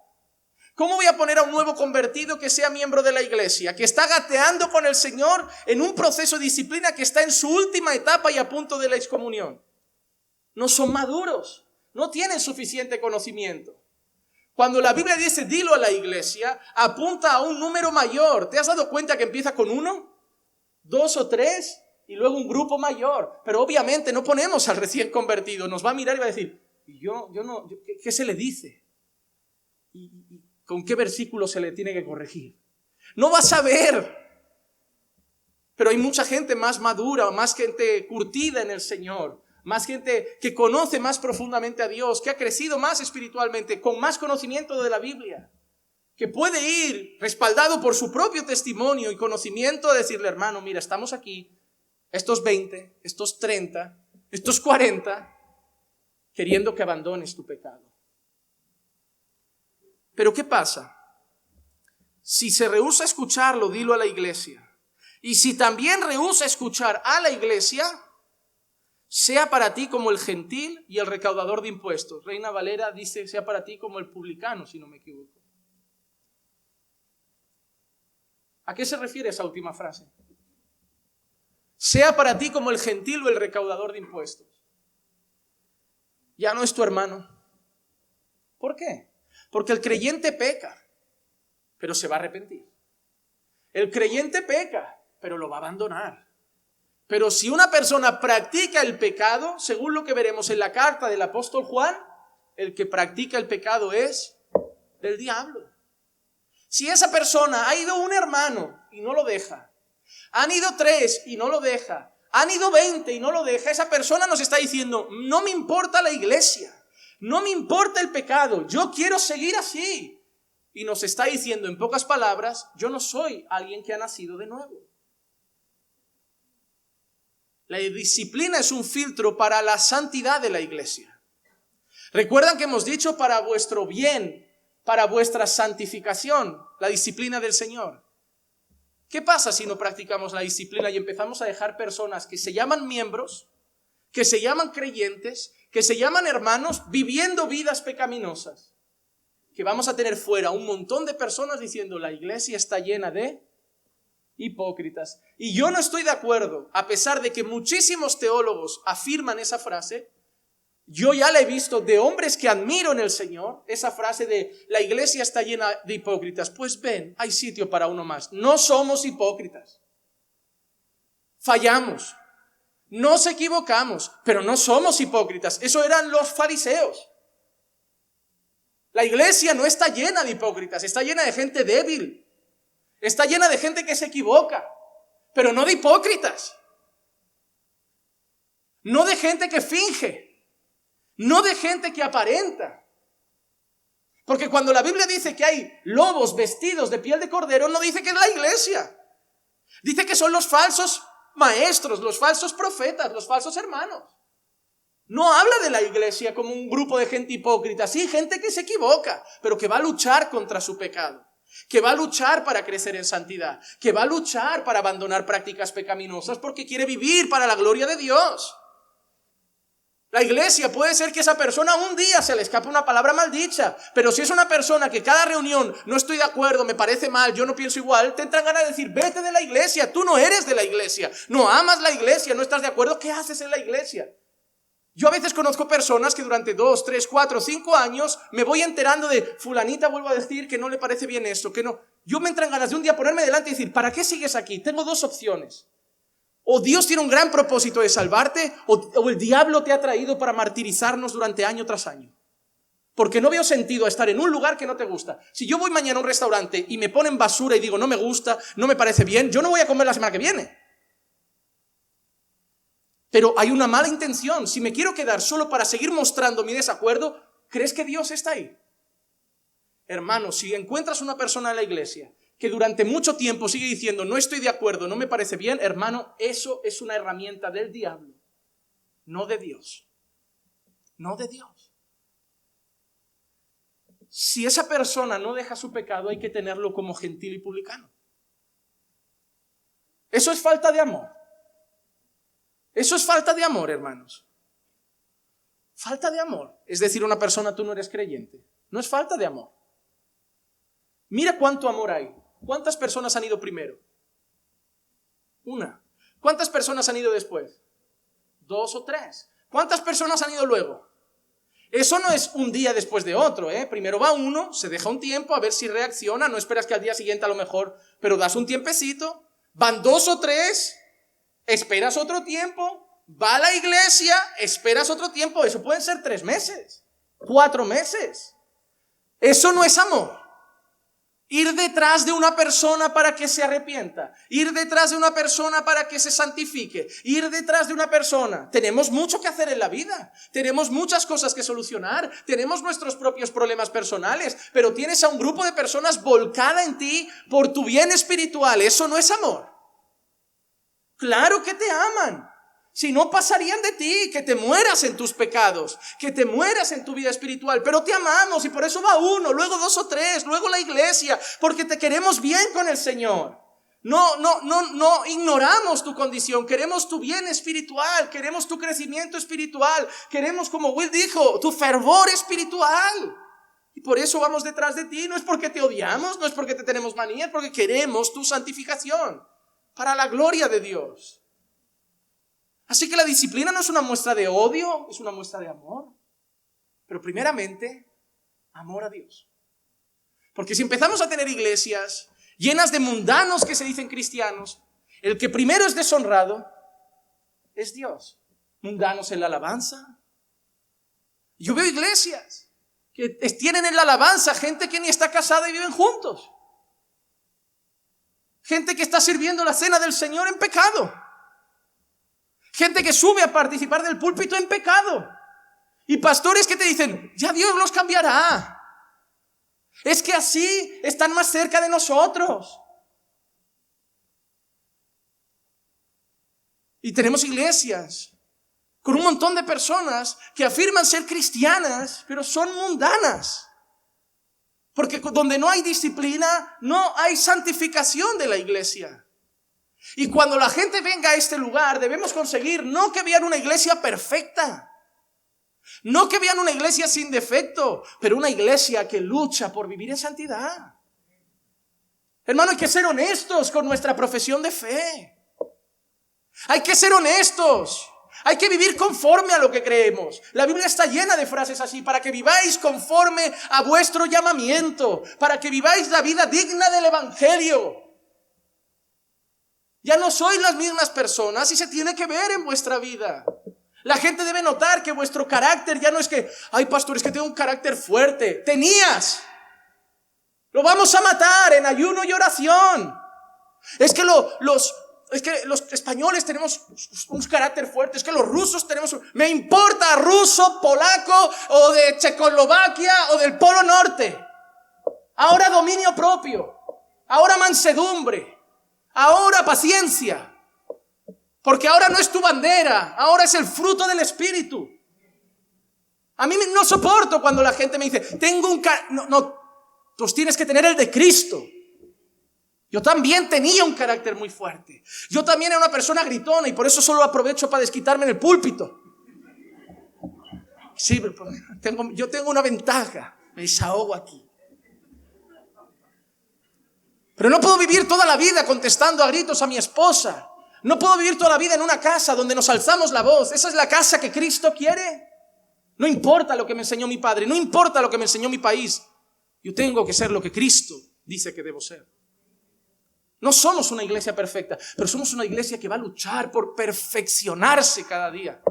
¿Cómo voy a poner a un nuevo convertido que sea miembro de la iglesia, que está gateando con el Señor en un proceso de disciplina que está en su última etapa y a punto de la excomunión? No son maduros, no tienen suficiente conocimiento. Cuando la Biblia dice dilo a la iglesia, apunta a un número mayor. ¿Te has dado cuenta que empieza con 1, 2 o 3 y luego un grupo mayor? Pero obviamente no ponemos al recién convertido. Nos va a mirar y va a decir, ¿qué se le dice? ¿Y con qué versículo se le tiene que corregir? No va a saber. Pero hay mucha gente más madura, más gente curtida en el Señor. Más gente que conoce más profundamente a Dios, que ha crecido más espiritualmente, con más conocimiento de la Biblia, que puede ir respaldado por su propio testimonio y conocimiento a decirle, hermano, mira, estamos aquí, estos 20, estos 30, estos 40, queriendo que abandones tu pecado. Pero ¿qué pasa? Si se rehúsa a escucharlo, dilo a la iglesia. Y si también rehúsa escuchar a la iglesia, sea para ti como el gentil y el recaudador de impuestos. Reina Valera dice, sea para ti como el publicano, si no me equivoco. ¿A qué se refiere esa última frase? Sea para ti como el gentil o el recaudador de impuestos. Ya no es tu hermano. ¿Por qué? Porque el creyente peca, pero se va a arrepentir. El creyente peca, pero lo va a abandonar. Pero si una persona practica el pecado, según lo que veremos en la carta del apóstol Juan, el que practica el pecado es del diablo. Si esa persona ha ido un hermano y no lo deja, han ido 3 y no lo deja, han ido 20 y no lo deja, esa persona nos está diciendo, no me importa la iglesia, no me importa el pecado, yo quiero seguir así. Y nos está diciendo en pocas palabras, yo no soy alguien que ha nacido de nuevo. La disciplina es un filtro para la santidad de la iglesia. Recuerdan que hemos dicho para vuestro bien, para vuestra santificación, la disciplina del Señor. ¿Qué pasa si no practicamos la disciplina y empezamos a dejar personas que se llaman miembros, que se llaman creyentes, que se llaman hermanos, viviendo vidas pecaminosas? Que vamos a tener fuera un montón de personas diciendo la iglesia está llena de hipócritas. Y yo no estoy de acuerdo, a pesar de que muchísimos teólogos afirman esa frase. Yo ya la he visto de hombres que admiro en el Señor, esa frase de la iglesia está llena de hipócritas. Pues ven, hay sitio para uno más. No somos hipócritas. Fallamos. Nos equivocamos, pero no somos hipócritas. Eso eran los fariseos. La iglesia no está llena de hipócritas, está llena de gente débil. Está llena de gente que se equivoca, pero no de hipócritas. No de gente que finge, no de gente que aparenta. Porque cuando la Biblia dice que hay lobos vestidos de piel de cordero, no dice que es la iglesia. Dice que son los falsos maestros, los falsos profetas, los falsos hermanos. No habla de la iglesia como un grupo de gente hipócrita, sí, gente que se equivoca, pero que va a luchar contra su pecado, que va a luchar para crecer en santidad, que va a luchar para abandonar prácticas pecaminosas porque quiere vivir para la gloria de Dios. La iglesia puede ser que esa persona un día se le escape una palabra maldicha, pero si es una persona que cada reunión no estoy de acuerdo, me parece mal, yo no pienso igual, tendrán ganas de decir, vete de la iglesia, tú no eres de la iglesia, no amas la iglesia, no estás de acuerdo, ¿qué haces en la iglesia? Yo a veces conozco personas que durante 2, 3, 4, 5 años me voy enterando de fulanita, vuelvo a decir que no le parece bien esto, que no. Yo me entran ganas de un día ponerme delante y decir, ¿para qué sigues aquí? Tengo 2 opciones. O Dios tiene un gran propósito de salvarte, o el diablo te ha traído para martirizarnos durante año tras año. Porque no veo sentido a estar en un lugar que no te gusta. Si yo voy mañana a un restaurante y me ponen basura y digo no me gusta, no me parece bien, yo no voy a comer la semana que viene. Pero hay una mala intención. Si me quiero quedar solo para seguir mostrando mi desacuerdo, ¿crees que Dios está ahí? Hermano, si encuentras una persona en la iglesia que durante mucho tiempo sigue diciendo no estoy de acuerdo, no me parece bien, hermano, eso es una herramienta del diablo, no de Dios. No de Dios. Si esa persona no deja su pecado, hay que tenerlo como gentil y publicano. Eso es falta de amor. Eso es falta de amor, hermanos. Falta de amor. Es decir, una persona, tú no eres creyente. No es falta de amor. Mira cuánto amor hay. ¿Cuántas personas han ido primero? 1. ¿Cuántas personas han ido después? 2 o 3. ¿Cuántas personas han ido luego? Eso no es un día después de otro, ¿eh? Primero va uno, se deja un tiempo a ver si reacciona. No esperas que al día siguiente a lo mejor, pero das un tiempecito. Van 2 o 3. Esperas otro tiempo, va a la iglesia, esperas otro tiempo, eso pueden ser 3 meses, 4 meses. Eso no es amor. Ir detrás de una persona para que se arrepienta, ir detrás de una persona para que se santifique, ir detrás de una persona. Tenemos mucho que hacer en la vida, tenemos muchas cosas que solucionar, tenemos nuestros propios problemas personales, pero tienes a un grupo de personas volcada en ti por tu bien espiritual. Eso no es amor. Claro que te aman, si no pasarían de ti, que te mueras en tus pecados, que te mueras en tu vida espiritual, pero te amamos y por eso va 1, luego 2 o 3, luego la iglesia, porque te queremos bien con el Señor. No ignoramos tu condición, queremos tu bien espiritual, queremos tu crecimiento espiritual, queremos, como Will dijo, tu fervor espiritual. Y por eso vamos detrás de ti, no es porque te odiamos, no es porque te tenemos manía, es porque queremos tu santificación. Para la gloria de Dios. Así que la disciplina no es una muestra de odio, es una muestra de amor. Pero primeramente, amor a Dios. Porque si empezamos a tener iglesias llenas de mundanos que se dicen cristianos, el que primero es deshonrado es Dios. Mundanos en la alabanza. Yo veo iglesias que tienen en la alabanza gente que ni está casada y viven juntos. Gente que está sirviendo la cena del Señor en pecado. Gente que sube a participar del púlpito en pecado. Y pastores que te dicen, ya Dios los cambiará. Es que así están más cerca de nosotros. Y tenemos iglesias con un montón de personas que afirman ser cristianas, pero son mundanas. Porque donde no hay disciplina, no hay santificación de la iglesia. Y cuando la gente venga a este lugar, debemos conseguir no que vean una iglesia perfecta, no que vean una iglesia sin defecto, pero una iglesia que lucha por vivir en santidad. Hermano, hay que ser honestos con nuestra profesión de fe. Hay que ser honestos. Hay que vivir conforme a lo que creemos. La Biblia está llena de frases así: para que viváis conforme a vuestro llamamiento, para que viváis la vida digna del evangelio. Ya no sois las mismas personas y se tiene que ver en vuestra vida. La gente debe notar que vuestro carácter ya no es que, ay pastor, es que tengo un carácter fuerte. Tenías. Lo vamos a matar en ayuno y oración. Es que los españoles tenemos un carácter fuerte. Es que los rusos tenemos... Me importa ruso, polaco o de Checoslovaquia o del Polo Norte. Ahora dominio propio. Ahora mansedumbre. Ahora paciencia. Porque ahora no es tu bandera. Ahora es el fruto del Espíritu. A mí no soporto cuando la gente me dice, tengo un carácter... No, tú tienes que tener el de Cristo. Yo también tenía un carácter muy fuerte. Yo también era una persona gritona y por eso solo aprovecho para desquitarme en el púlpito. Sí, yo tengo una ventaja. Me desahogo aquí. Pero no puedo vivir toda la vida contestando a gritos a mi esposa. No puedo vivir toda la vida en una casa donde nos alzamos la voz. ¿Esa es la casa que Cristo quiere? No importa lo que me enseñó mi padre. No importa lo que me enseñó mi país. Yo tengo que ser lo que Cristo dice que debo ser. No somos una iglesia perfecta, pero somos una iglesia que va a luchar por perfeccionarse cada día.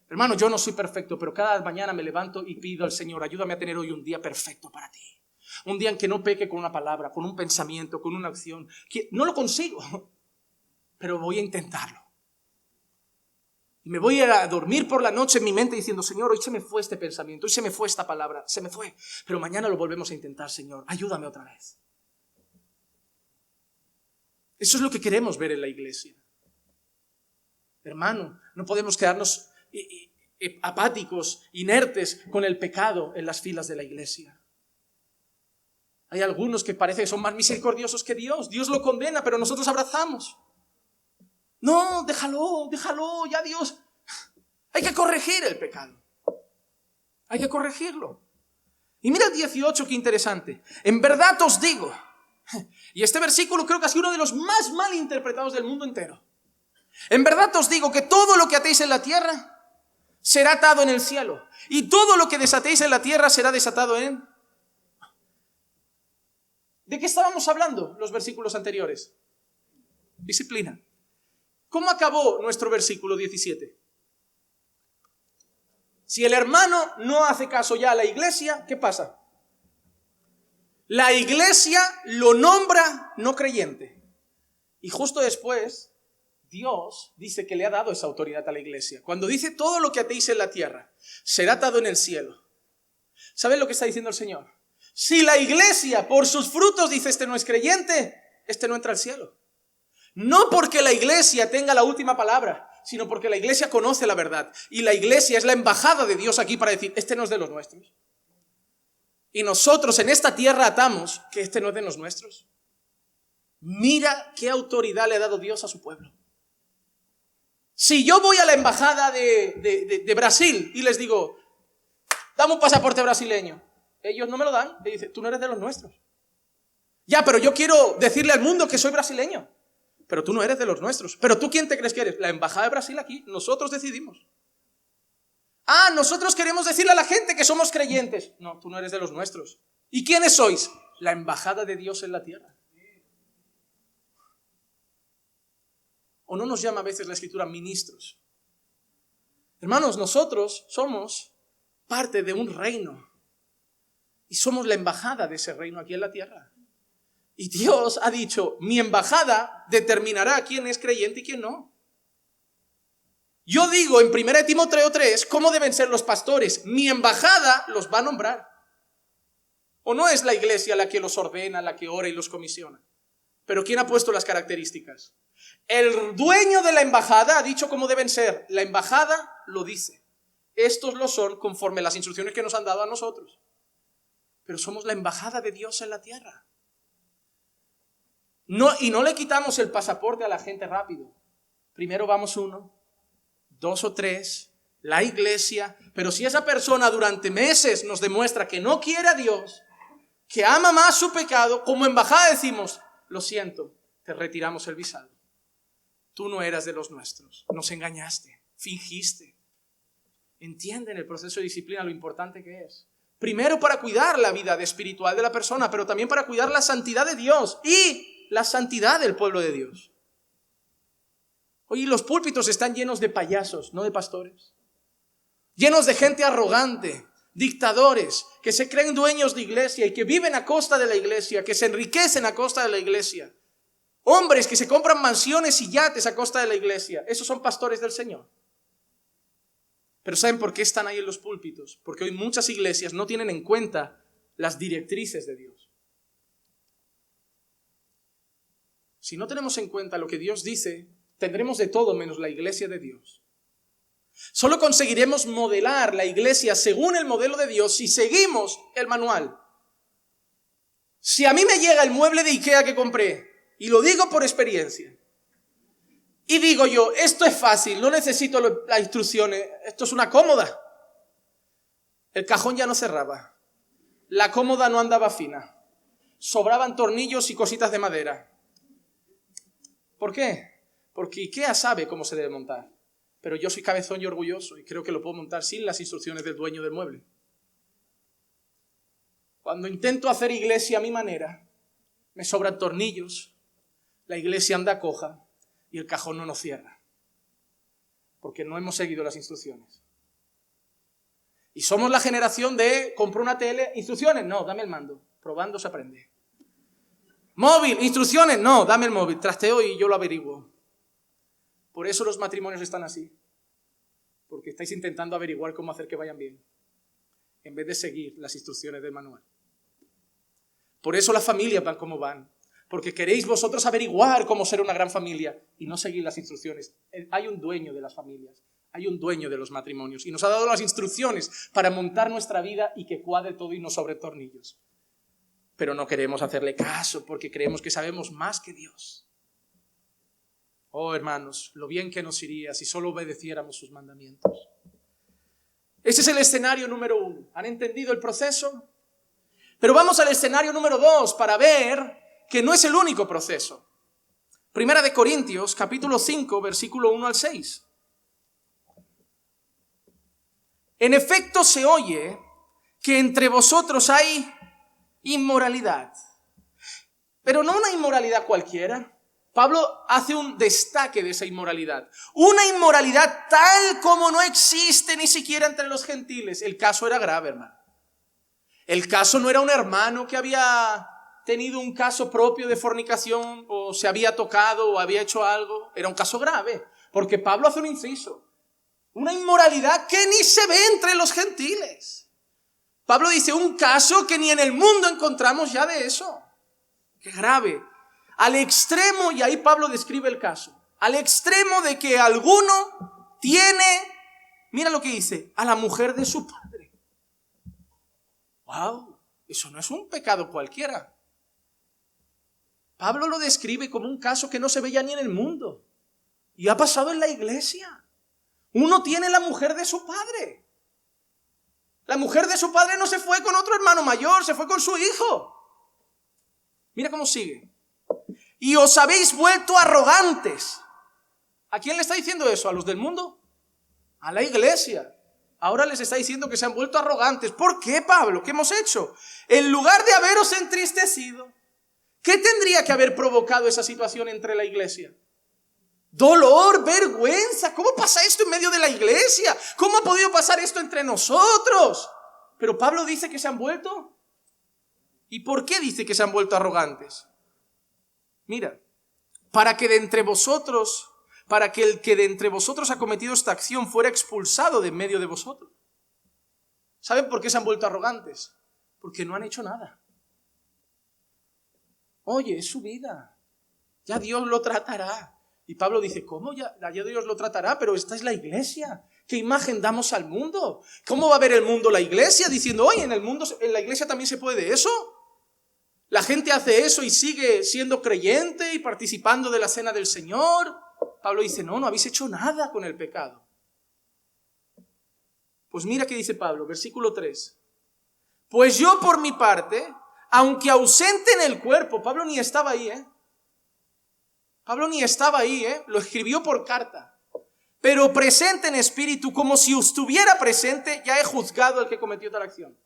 Hermano, yo no soy perfecto, pero cada mañana me levanto y pido al Señor, ayúdame a tener hoy un día perfecto para ti. Un día en que no peque con una palabra, con un pensamiento, con una acción. No lo consigo, pero voy a intentarlo. Y me voy a dormir por la noche en mi mente diciendo, Señor, hoy se me fue este pensamiento, hoy se me fue esta palabra, se me fue. Pero mañana lo volvemos a intentar, Señor, ayúdame otra vez. Eso es lo que queremos ver en la iglesia. Hermano, no podemos quedarnos apáticos, inertes con el pecado en las filas de la iglesia. Hay algunos que parece que son más misericordiosos que Dios. Dios lo condena, pero nosotros abrazamos. No, déjalo, ya Dios. Hay que corregir el pecado. Hay que corregirlo. Y mira el 18, qué interesante. En verdad os digo... Y este versículo creo que ha sido uno de los más mal interpretados del mundo entero. En verdad os digo que todo lo que atéis en la tierra será atado en el cielo, y todo lo que desatéis en la tierra será desatado en... ¿De qué estábamos hablando los versículos anteriores? Disciplina. ¿Cómo acabó nuestro versículo 17? Si el hermano no hace caso ya a la iglesia, ¿qué pasa? La iglesia lo nombra no creyente. Y justo después, Dios dice que le ha dado esa autoridad a la iglesia. Cuando dice todo lo que atéis en la tierra será atado en el cielo. ¿Saben lo que está diciendo el Señor? Si la iglesia por sus frutos dice este no es creyente, este no entra al cielo. No porque la iglesia tenga la última palabra, sino porque la iglesia conoce la verdad. Y la iglesia es la embajada de Dios aquí para decir, este no es de los nuestros. Y nosotros en esta tierra atamos que este no es de los nuestros. Mira qué autoridad le ha dado Dios a su pueblo. Si yo voy a la embajada de Brasil y les digo, dame un pasaporte brasileño, ellos no me lo dan. Y dicen, tú no eres de los nuestros. Ya, pero yo quiero decirle al mundo que soy brasileño. Pero tú no eres de los nuestros. ¿Pero tú quién te crees que eres? La embajada de Brasil aquí. Nosotros decidimos. Ah, nosotros queremos decirle a la gente que somos creyentes. No, tú no eres de los nuestros. ¿Y quiénes sois? La embajada de Dios en la tierra. ¿O no nos llama a veces la Escritura ministros Hermanos, nosotros somos parte de un reino y somos la embajada de ese reino aquí en la tierra. Y Dios ha dicho, mi embajada determinará quién es creyente y quién no. Yo digo en 1 Timoteo 3 cómo deben ser los pastores. Mi embajada los va a nombrar. ¿O no es la iglesia la que los ordena, la que ora y los comisiona? Pero ¿quién ha puesto las características? El dueño de la embajada ha dicho cómo deben ser. La embajada lo dice. Estos lo son conforme las instrucciones que nos han dado a nosotros. Pero somos la embajada de Dios en la tierra. Y no le quitamos el pasaporte a la gente rápido. Primero vamos 1, 2 o 3, la iglesia. Pero si esa persona durante meses nos demuestra que no quiere a Dios, que ama más su pecado, como embajada decimos, lo siento, te retiramos el visado. Tú no eras de los nuestros, nos engañaste, fingiste. Entienden el proceso de disciplina lo importante que es. Primero para cuidar la vida espiritual de la persona, pero también para cuidar la santidad de Dios y la santidad del pueblo de Dios. Oye, los púlpitos están llenos de payasos, no de pastores. Llenos de gente arrogante, dictadores, que se creen dueños de iglesia y que viven a costa de la iglesia, que se enriquecen a costa de la iglesia. Hombres que se compran mansiones y yates a costa de la iglesia. Esos son pastores del Señor. Pero ¿saben por qué están ahí en los púlpitos? Porque hoy muchas iglesias no tienen en cuenta las directrices de Dios. Si no tenemos en cuenta lo que Dios dice, tendremos de todo menos la iglesia de Dios. Solo conseguiremos modelar la iglesia según el modelo de Dios si seguimos el manual. Si a mí me llega el mueble de IKEA que compré, y lo digo por experiencia, y digo yo, esto es fácil, no necesito las instrucciones, esto es una cómoda. El cajón ya no cerraba, la cómoda no andaba fina, sobraban tornillos y cositas de madera. ¿Por qué? Porque IKEA sabe cómo se debe montar, pero yo soy cabezón y orgulloso y creo que lo puedo montar sin las instrucciones del dueño del mueble. Cuando intento hacer iglesia a mi manera, me sobran tornillos, la iglesia anda coja y el cajón no nos cierra, porque no hemos seguido las instrucciones. Y somos la generación de, compro una tele, instrucciones, no, dame el mando, probando se aprende. Móvil, instrucciones, no, dame el móvil, trasteo y yo lo averiguo. Por eso los matrimonios están así, porque estáis intentando averiguar cómo hacer que vayan bien, en vez de seguir las instrucciones del manual. Por eso las familias van como van, porque queréis vosotros averiguar cómo ser una gran familia y no seguir las instrucciones. Hay un dueño de las familias, hay un dueño de los matrimonios y nos ha dado las instrucciones para montar nuestra vida y que cuadre todo y no sobre tornillos. Pero no queremos hacerle caso porque creemos que sabemos más que Dios. Oh, hermanos, lo bien que nos iría si solo obedeciéramos sus mandamientos. Ese es el escenario número 1. ¿Han entendido el proceso? Pero vamos al escenario número 2 para ver que no es el único proceso. Primera de Corintios, capítulo 5, versículo 1 al 6. En efecto se oye que entre vosotros hay inmoralidad, pero no una inmoralidad cualquiera. Pablo hace un destaque de esa inmoralidad. Una inmoralidad tal como no existe ni siquiera entre los gentiles. El caso era grave, hermano. El caso no era un hermano que había tenido un caso propio de fornicación o se había tocado o había hecho algo. Era un caso grave, porque Pablo hace un inciso. Una inmoralidad que ni se ve entre los gentiles. Pablo dice un caso que ni en el mundo encontramos ya de eso. Qué grave. Al extremo, y ahí Pablo describe el caso, al extremo de que alguno tiene, mira lo que dice, a la mujer de su padre. ¡Wow! Eso no es un pecado cualquiera. Pablo lo describe como un caso que no se veía ni en el mundo. Y ha pasado en la iglesia. Uno tiene la mujer de su padre. La mujer de su padre no se fue con otro hermano mayor, se fue con su hijo. Mira cómo sigue. Y os habéis vuelto arrogantes. ¿A quién le está diciendo eso? ¿A los del mundo? A la iglesia. Ahora les está diciendo que se han vuelto arrogantes. ¿Por qué, Pablo? ¿Qué hemos hecho? En lugar de haberos entristecido, ¿qué tendría que haber provocado esa situación entre la iglesia? dolor, vergüenza. ¿Cómo pasa esto en medio de la iglesia? ¿Cómo ha podido pasar esto entre nosotros? Pero Pablo dice que se han vuelto. ¿Y por qué dice que se han vuelto arrogantes? Mira, para que el que de entre vosotros ha cometido esta acción fuera expulsado de en medio de vosotros. ¿Saben por qué se han vuelto arrogantes? Porque no han hecho nada. Oye, es su vida. Ya Dios lo tratará. Y Pablo dice, ¿cómo ya Dios lo tratará? Pero esta es la iglesia. ¿Qué imagen damos al mundo? ¿Cómo va a ver el mundo la iglesia? Diciendo, oye, en la iglesia también se puede eso. La gente hace eso y sigue siendo creyente y participando de la cena del Señor. Pablo dice, no habéis hecho nada con el pecado. Pues mira qué dice Pablo, versículo 3. Pues yo por mi parte, aunque ausente en el cuerpo, Pablo ni estaba ahí, lo escribió por carta. Pero presente en espíritu, como si estuviera presente, ya he juzgado al que cometió tal acción.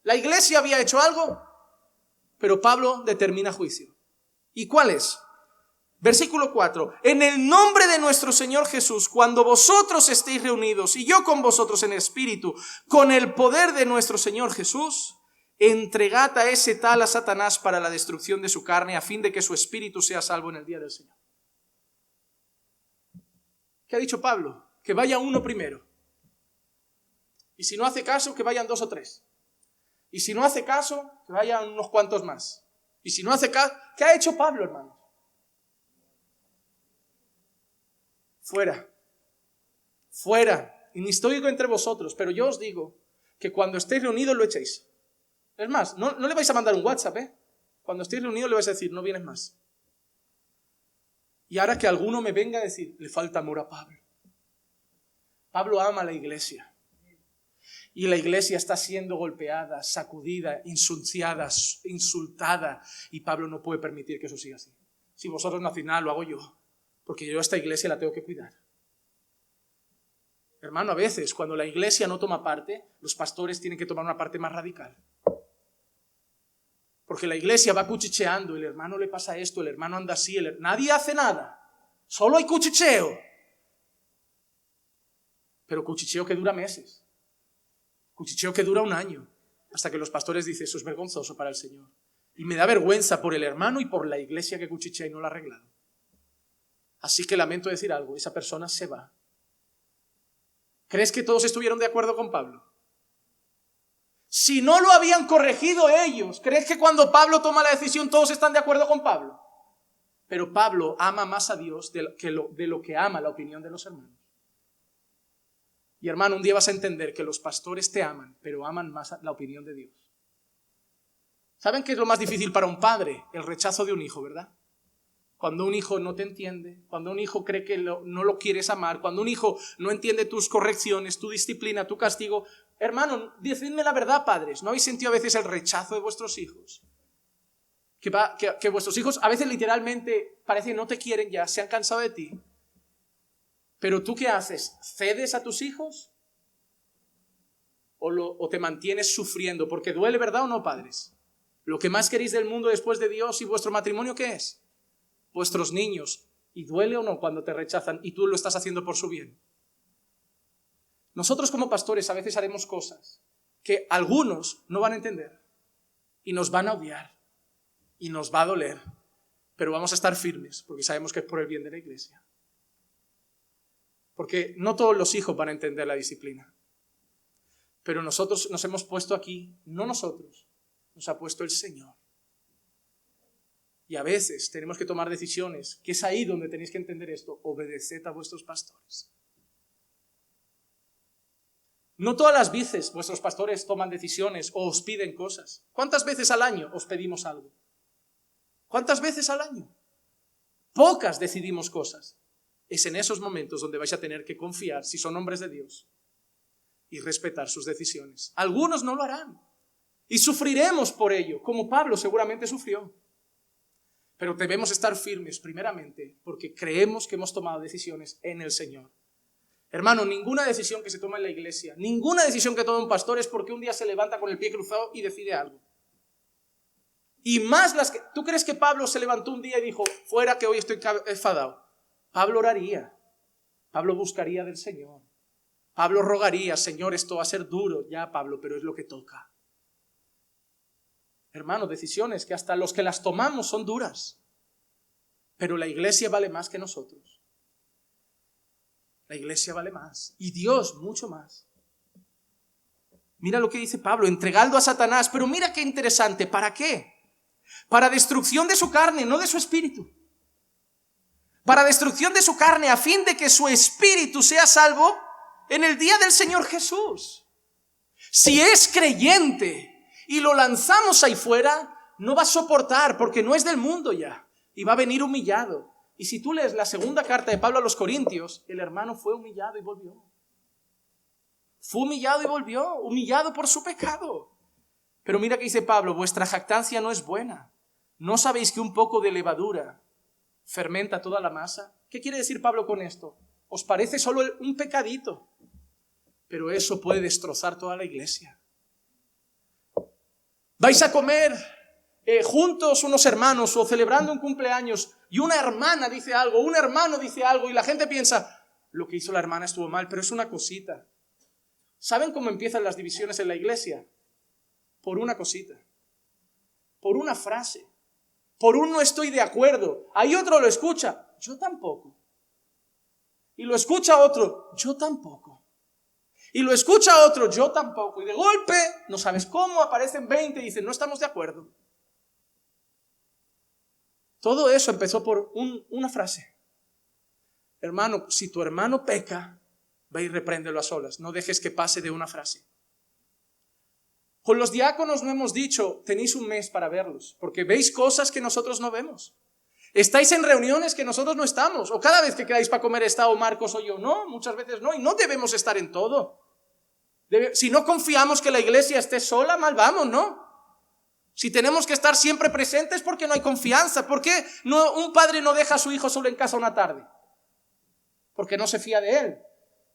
La iglesia había hecho algo, pero Pablo determina juicio. ¿Y cuál es? Versículo 4. En el nombre de nuestro Señor Jesús, cuando vosotros estéis reunidos y yo con vosotros en espíritu, con el poder de nuestro Señor Jesús, entregad a ese tal a Satanás para la destrucción de su carne, a fin de que su espíritu sea salvo en el día del Señor. ¿Qué ha dicho Pablo? Que vaya uno primero. Y si no hace caso, que vayan 2 o 3. Y si no hace caso, que vayan unos cuantos más. Y si no hace caso, ¿qué ha hecho Pablo, hermano? Fuera. Y ni estoy entre vosotros, pero yo os digo que cuando estéis reunidos lo echéis. Es más, no le vais a mandar un WhatsApp, Cuando estéis reunidos le vais a decir, no vienes más. Y ahora que alguno me venga a decir, le falta amor a Pablo. Pablo ama a la iglesia. Y la iglesia está siendo golpeada, sacudida, insultada. Y Pablo no puede permitir que eso siga así. Si vosotros no hacéis nada, lo hago yo. Porque yo a esta iglesia la tengo que cuidar. Hermano, a veces cuando la iglesia no toma parte, los pastores tienen que tomar una parte más radical. Porque la iglesia va cuchicheando, el hermano le pasa esto, el hermano anda así, nadie hace nada. Solo hay cuchicheo. Pero cuchicheo que dura meses. Cuchicheo que dura un año. Hasta que los pastores dicen, eso es vergonzoso para el Señor. Y me da vergüenza por el hermano y por la iglesia que cuchichea y no la ha arreglado. Así que lamento decir algo, esa persona se va. ¿Crees que todos estuvieron de acuerdo con Pablo? Si no lo habían corregido ellos, ¿crees que cuando Pablo toma la decisión todos están de acuerdo con Pablo? Pero Pablo ama más a Dios de lo que ama la opinión de los hermanos. Y hermano, un día vas a entender que los pastores te aman, pero aman más la opinión de Dios. ¿Saben qué es lo más difícil para un padre? El rechazo de un hijo, ¿verdad? Cuando un hijo no te entiende, cuando un hijo cree que no lo quieres amar, cuando un hijo no entiende tus correcciones, tu disciplina, tu castigo. Hermano, decidme la verdad, padres, ¿no habéis sentido a veces el rechazo de vuestros hijos? Que vuestros hijos a veces literalmente parece que no te quieren ya, se han cansado de ti. Pero ¿tú qué haces? ¿Cedes a tus hijos? ¿O te mantienes sufriendo? Porque duele, ¿verdad o no, padres? Lo que más queréis del mundo después de Dios y vuestro matrimonio, ¿qué es? Vuestros niños. ¿Y duele o no cuando te rechazan y tú lo estás haciendo por su bien? Nosotros como pastores a veces haremos cosas que algunos no van a entender y nos van a odiar y nos va a doler, pero vamos a estar firmes porque sabemos que es por el bien de la iglesia. Porque no todos los hijos van a entender la disciplina, pero nosotros nos hemos puesto aquí, no nosotros, nos ha puesto el Señor. Y a veces tenemos que tomar decisiones, que es ahí donde tenéis que entender esto. Obedeced a vuestros pastores. No todas las veces vuestros pastores toman decisiones o os piden cosas. ¿Cuántas veces al año os pedimos algo? ¿Cuántas veces al año? Pocas decidimos cosas. Es en esos momentos donde vais a tener que confiar, si son hombres de Dios, y respetar sus decisiones. Algunos no lo harán. Y sufriremos por ello, como Pablo seguramente sufrió. Pero debemos estar firmes primeramente porque creemos que hemos tomado decisiones en el Señor. Hermano, ninguna decisión que se toma en la iglesia, ninguna decisión que toma un pastor es porque un día se levanta con el pie cruzado y decide algo. Y más las que... ¿Tú crees que Pablo se levantó un día y dijo, fuera que hoy estoy enfadado? Pablo oraría, Pablo buscaría del Señor, Pablo rogaría, Señor, esto va a ser duro, ya Pablo, pero es lo que toca. Hermanos, decisiones que hasta los que las tomamos son duras, pero la iglesia vale más que nosotros. La iglesia vale más y Dios mucho más. Mira lo que dice Pablo, entregando a Satanás, pero mira qué interesante, ¿para qué? Para destrucción de su carne, no de su espíritu. Para destrucción de su carne, a fin de que su espíritu sea salvo en el día del Señor Jesús. Si es creyente y lo lanzamos ahí fuera, no va a soportar porque no es del mundo ya y va a venir humillado. Y si tú lees la segunda carta de Pablo a los Corintios, el hermano fue humillado y volvió. Fue humillado y volvió, humillado por su pecado. Pero mira que dice Pablo, vuestra jactancia no es buena. ¿No sabéis que un poco de levadura fermenta toda la masa? ¿Qué quiere decir Pablo con esto? Os parece solo un pecadito, pero eso puede destrozar toda la iglesia. Vais a comer juntos unos hermanos o celebrando un cumpleaños y una hermana dice algo, un hermano dice algo y la gente piensa, lo que hizo la hermana estuvo mal, pero es una cosita. ¿Saben cómo empiezan las divisiones en la iglesia? Por una cosita, por una frase, por un no estoy de acuerdo. Ahí otro lo escucha, yo tampoco. Y lo escucha otro, yo tampoco. Y lo escucha otro, yo tampoco. Y de golpe, no sabes cómo, aparecen 20 y dicen, no estamos de acuerdo. Todo eso empezó por una frase. Hermano, si tu hermano peca, ve y repréndelo a solas. No dejes que pase de una frase. Con los diáconos no hemos dicho, tenéis un mes para verlos, porque veis cosas que nosotros no vemos. Estáis en reuniones que nosotros no estamos, o cada vez que quedáis para comer está o Marcos o yo. No, muchas veces no, y no debemos estar en todo. Si no confiamos que la iglesia esté sola, mal vamos, ¿no? Si tenemos que estar siempre presentes porque no hay confianza. ¿Por qué un padre no deja a su hijo solo en casa una tarde? Porque no se fía de él.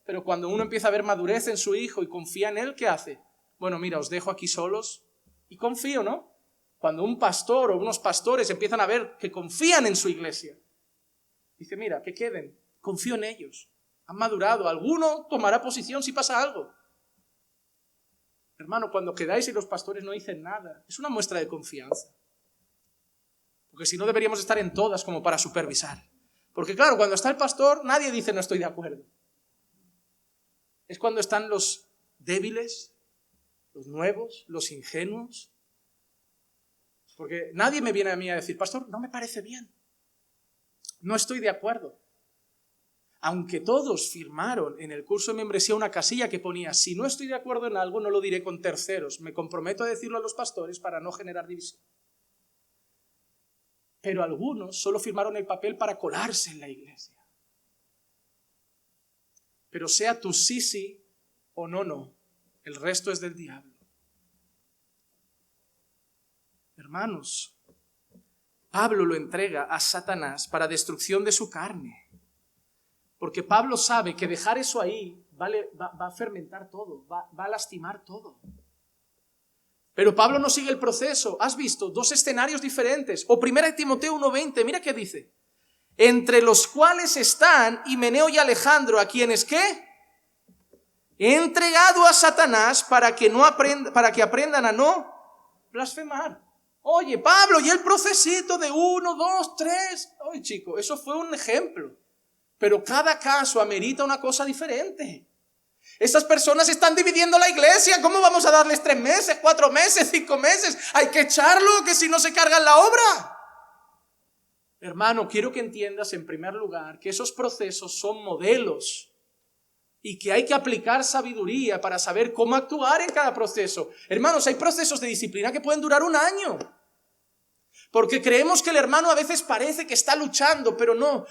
Pero cuando uno empieza a ver madurez en su hijo y confía en él, ¿qué hace? Bueno, mira, os dejo aquí solos y confío, ¿no? Cuando un pastor o unos pastores empiezan a ver que confían en su iglesia, dice, mira, que queden, confío en ellos, han madurado, alguno tomará posición si pasa algo. Hermano, cuando quedáis y los pastores no dicen nada, es una muestra de confianza. Porque si no deberíamos estar en todas como para supervisar. Porque claro, cuando está el pastor, nadie dice no estoy de acuerdo. Es cuando están los débiles, los nuevos, los ingenuos. Porque nadie me viene a mí a decir, pastor, no me parece bien. No estoy de acuerdo. Aunque todos firmaron en el curso de membresía una casilla que ponía, si no estoy de acuerdo en algo, no lo diré con terceros. Me comprometo a decirlo a los pastores para no generar división. Pero algunos solo firmaron el papel para colarse en la iglesia. Pero sea tu sí, sí o no, no, el resto es del diablo. Hermanos, Pablo lo entrega a Satanás para destrucción de su carne. Porque Pablo sabe que dejar eso ahí va a fermentar todo, va a lastimar todo. Pero Pablo no sigue el proceso. ¿Has visto? Dos escenarios diferentes. O 1 Timoteo 1:20, mira qué dice. Entre los cuales están Himeneo y Alejandro, a quienes ¿qué? He entregado a Satanás para que aprendan a no blasfemar. Oye, Pablo, y el procesito de 1, 2, 3. Oye, chico, eso fue un ejemplo. Pero cada caso amerita una cosa diferente. Estas personas están dividiendo la iglesia. ¿Cómo vamos a darles 3 meses, 4 meses, 5 meses? Hay que echarlo, que si no se cargan la obra. Hermano, quiero que entiendas en primer lugar que esos procesos son modelos y que hay que aplicar sabiduría para saber cómo actuar en cada proceso. Hermanos, hay procesos de disciplina que pueden durar 1 año. Porque creemos que el hermano a veces parece que está luchando, pero no.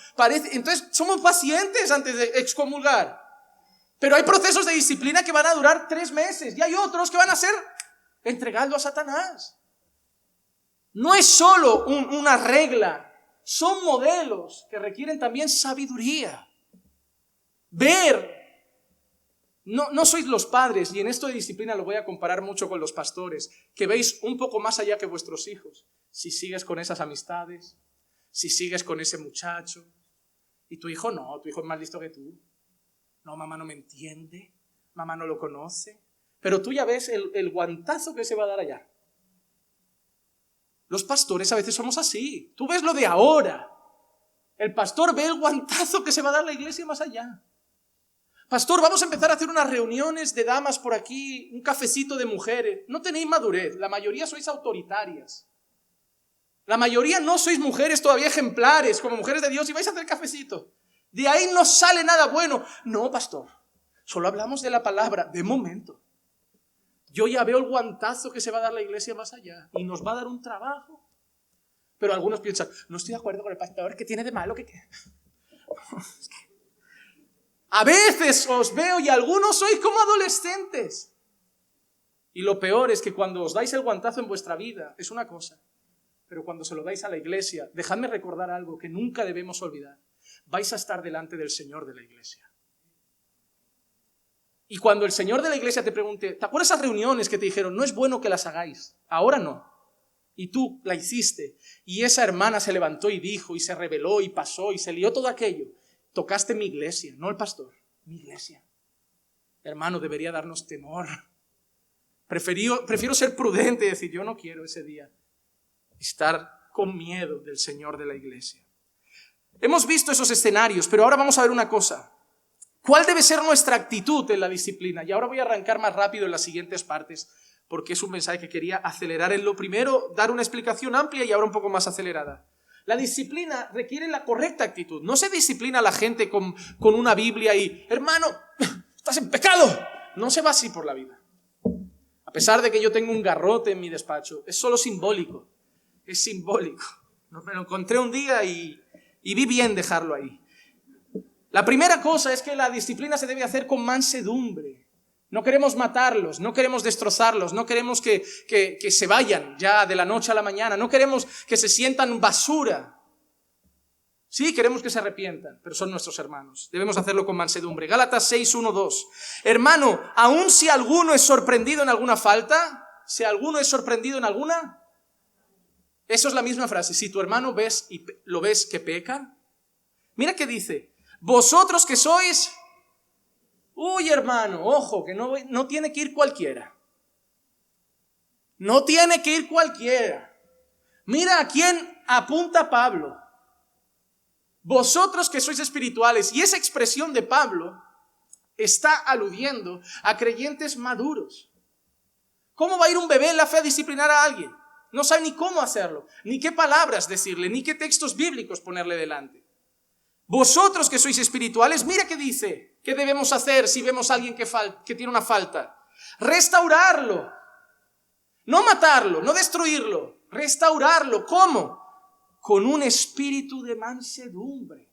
Entonces somos pacientes antes de excomulgar. Pero hay procesos de disciplina que van a durar 3 meses y hay otros que van a ser entregando a Satanás. No es solo una regla, son modelos que requieren también sabiduría. Ver. No sois los padres, y en esto de disciplina lo voy a comparar mucho con los pastores, que veis un poco más allá que vuestros hijos. Si sigues con esas amistades, si sigues con ese muchacho, Y tu hijo no, tu hijo es más listo que tú. No, mamá no me entiende, mamá no lo conoce. Pero tú ya ves el guantazo que se va a dar allá. Los pastores a veces somos así. Tú ves lo de ahora. El pastor ve el guantazo que se va a dar la iglesia más allá. Pastor, vamos a empezar a hacer unas reuniones de damas por aquí, un cafecito de mujeres. No tenéis madurez, la mayoría sois autoritarias. La mayoría no sois mujeres todavía ejemplares, como mujeres de Dios, y vais a hacer cafecito. De ahí no sale nada bueno. No, pastor, solo hablamos de la palabra, de momento. Yo ya veo el guantazo que se va a dar la iglesia más allá, y nos va a dar un trabajo. Pero algunos piensan, no estoy de acuerdo con el pastor, ¿qué tiene de malo? ¿Qué? A veces os veo y algunos sois como adolescentes. Y lo peor es que cuando os dais el guantazo en vuestra vida, es una cosa. Pero cuando se lo dais a la iglesia, dejadme recordar algo que nunca debemos olvidar. Vais a estar delante del Señor de la iglesia. Y cuando el Señor de la iglesia te pregunte, ¿te acuerdas esas reuniones que te dijeron, no es bueno que las hagáis? Ahora no. Y tú la hiciste. Y esa hermana se levantó y dijo, y se rebeló, y pasó, y se lió todo aquello. Tocaste mi iglesia, no el pastor, mi iglesia. Hermano, debería darnos temor. Prefiero ser prudente y decir, yo no quiero ese día estar con miedo del Señor de la iglesia. Hemos visto esos escenarios, pero ahora vamos a ver una cosa. ¿Cuál debe ser nuestra actitud en la disciplina? Y ahora voy a arrancar más rápido en las siguientes partes, porque es un mensaje que quería acelerar en lo primero, dar una explicación amplia y ahora un poco más acelerada. La disciplina requiere la correcta actitud. No se disciplina a la gente con una Biblia y, hermano, estás en pecado. No se va así por la vida. A pesar de que yo tengo un garrote en mi despacho, es solo simbólico. Es simbólico. Me lo encontré un día y vi bien dejarlo ahí. La primera cosa es que la disciplina se debe hacer con mansedumbre. No queremos matarlos, no queremos destrozarlos, no queremos que se vayan ya de la noche a la mañana, no queremos que se sientan basura. Sí, queremos que se arrepientan, pero son nuestros hermanos. Debemos hacerlo con mansedumbre. Gálatas 6, 1, 2. Hermano, aun si alguno es sorprendido en alguna falta, si alguno es sorprendido en alguna, eso es la misma frase. Si tu hermano lo ves que peca, mira qué dice. Vosotros que sois... Uy, hermano, ojo, que no tiene que ir cualquiera. No tiene que ir cualquiera. Mira a quién apunta Pablo. Vosotros que sois espirituales. Y esa expresión de Pablo está aludiendo a creyentes maduros. ¿Cómo va a ir un bebé en la fe a disciplinar a alguien? No sabe ni cómo hacerlo, ni qué palabras decirle, ni qué textos bíblicos ponerle delante. Vosotros que sois espirituales, mira qué dice. ¿Qué debemos hacer si vemos a alguien que tiene una falta? Restaurarlo. No matarlo, no destruirlo. Restaurarlo. ¿Cómo? Con un espíritu de mansedumbre.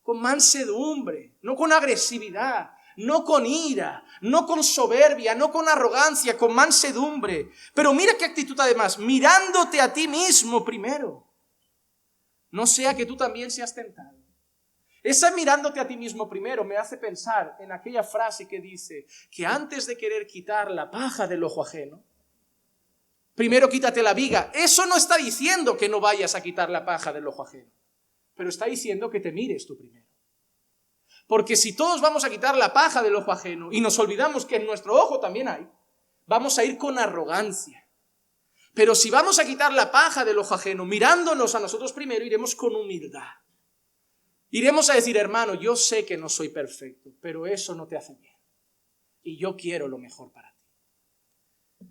Con mansedumbre, no con agresividad, no con ira, no con soberbia, no con arrogancia, con mansedumbre. Pero mira qué actitud además, mirándote a ti mismo primero. No sea que tú también seas tentado. Esa mirándote a ti mismo primero me hace pensar en aquella frase que dice que antes de querer quitar la paja del ojo ajeno, primero quítate la viga. Eso no está diciendo que no vayas a quitar la paja del ojo ajeno, pero está diciendo que te mires tú primero. Porque si todos vamos a quitar la paja del ojo ajeno y nos olvidamos que en nuestro ojo también hay, vamos a ir con arrogancia. Pero si vamos a quitar la paja del ojo ajeno, mirándonos a nosotros primero, iremos con humildad. Iremos a decir, hermano, yo sé que no soy perfecto, pero eso no te hace bien. Y yo quiero lo mejor para ti.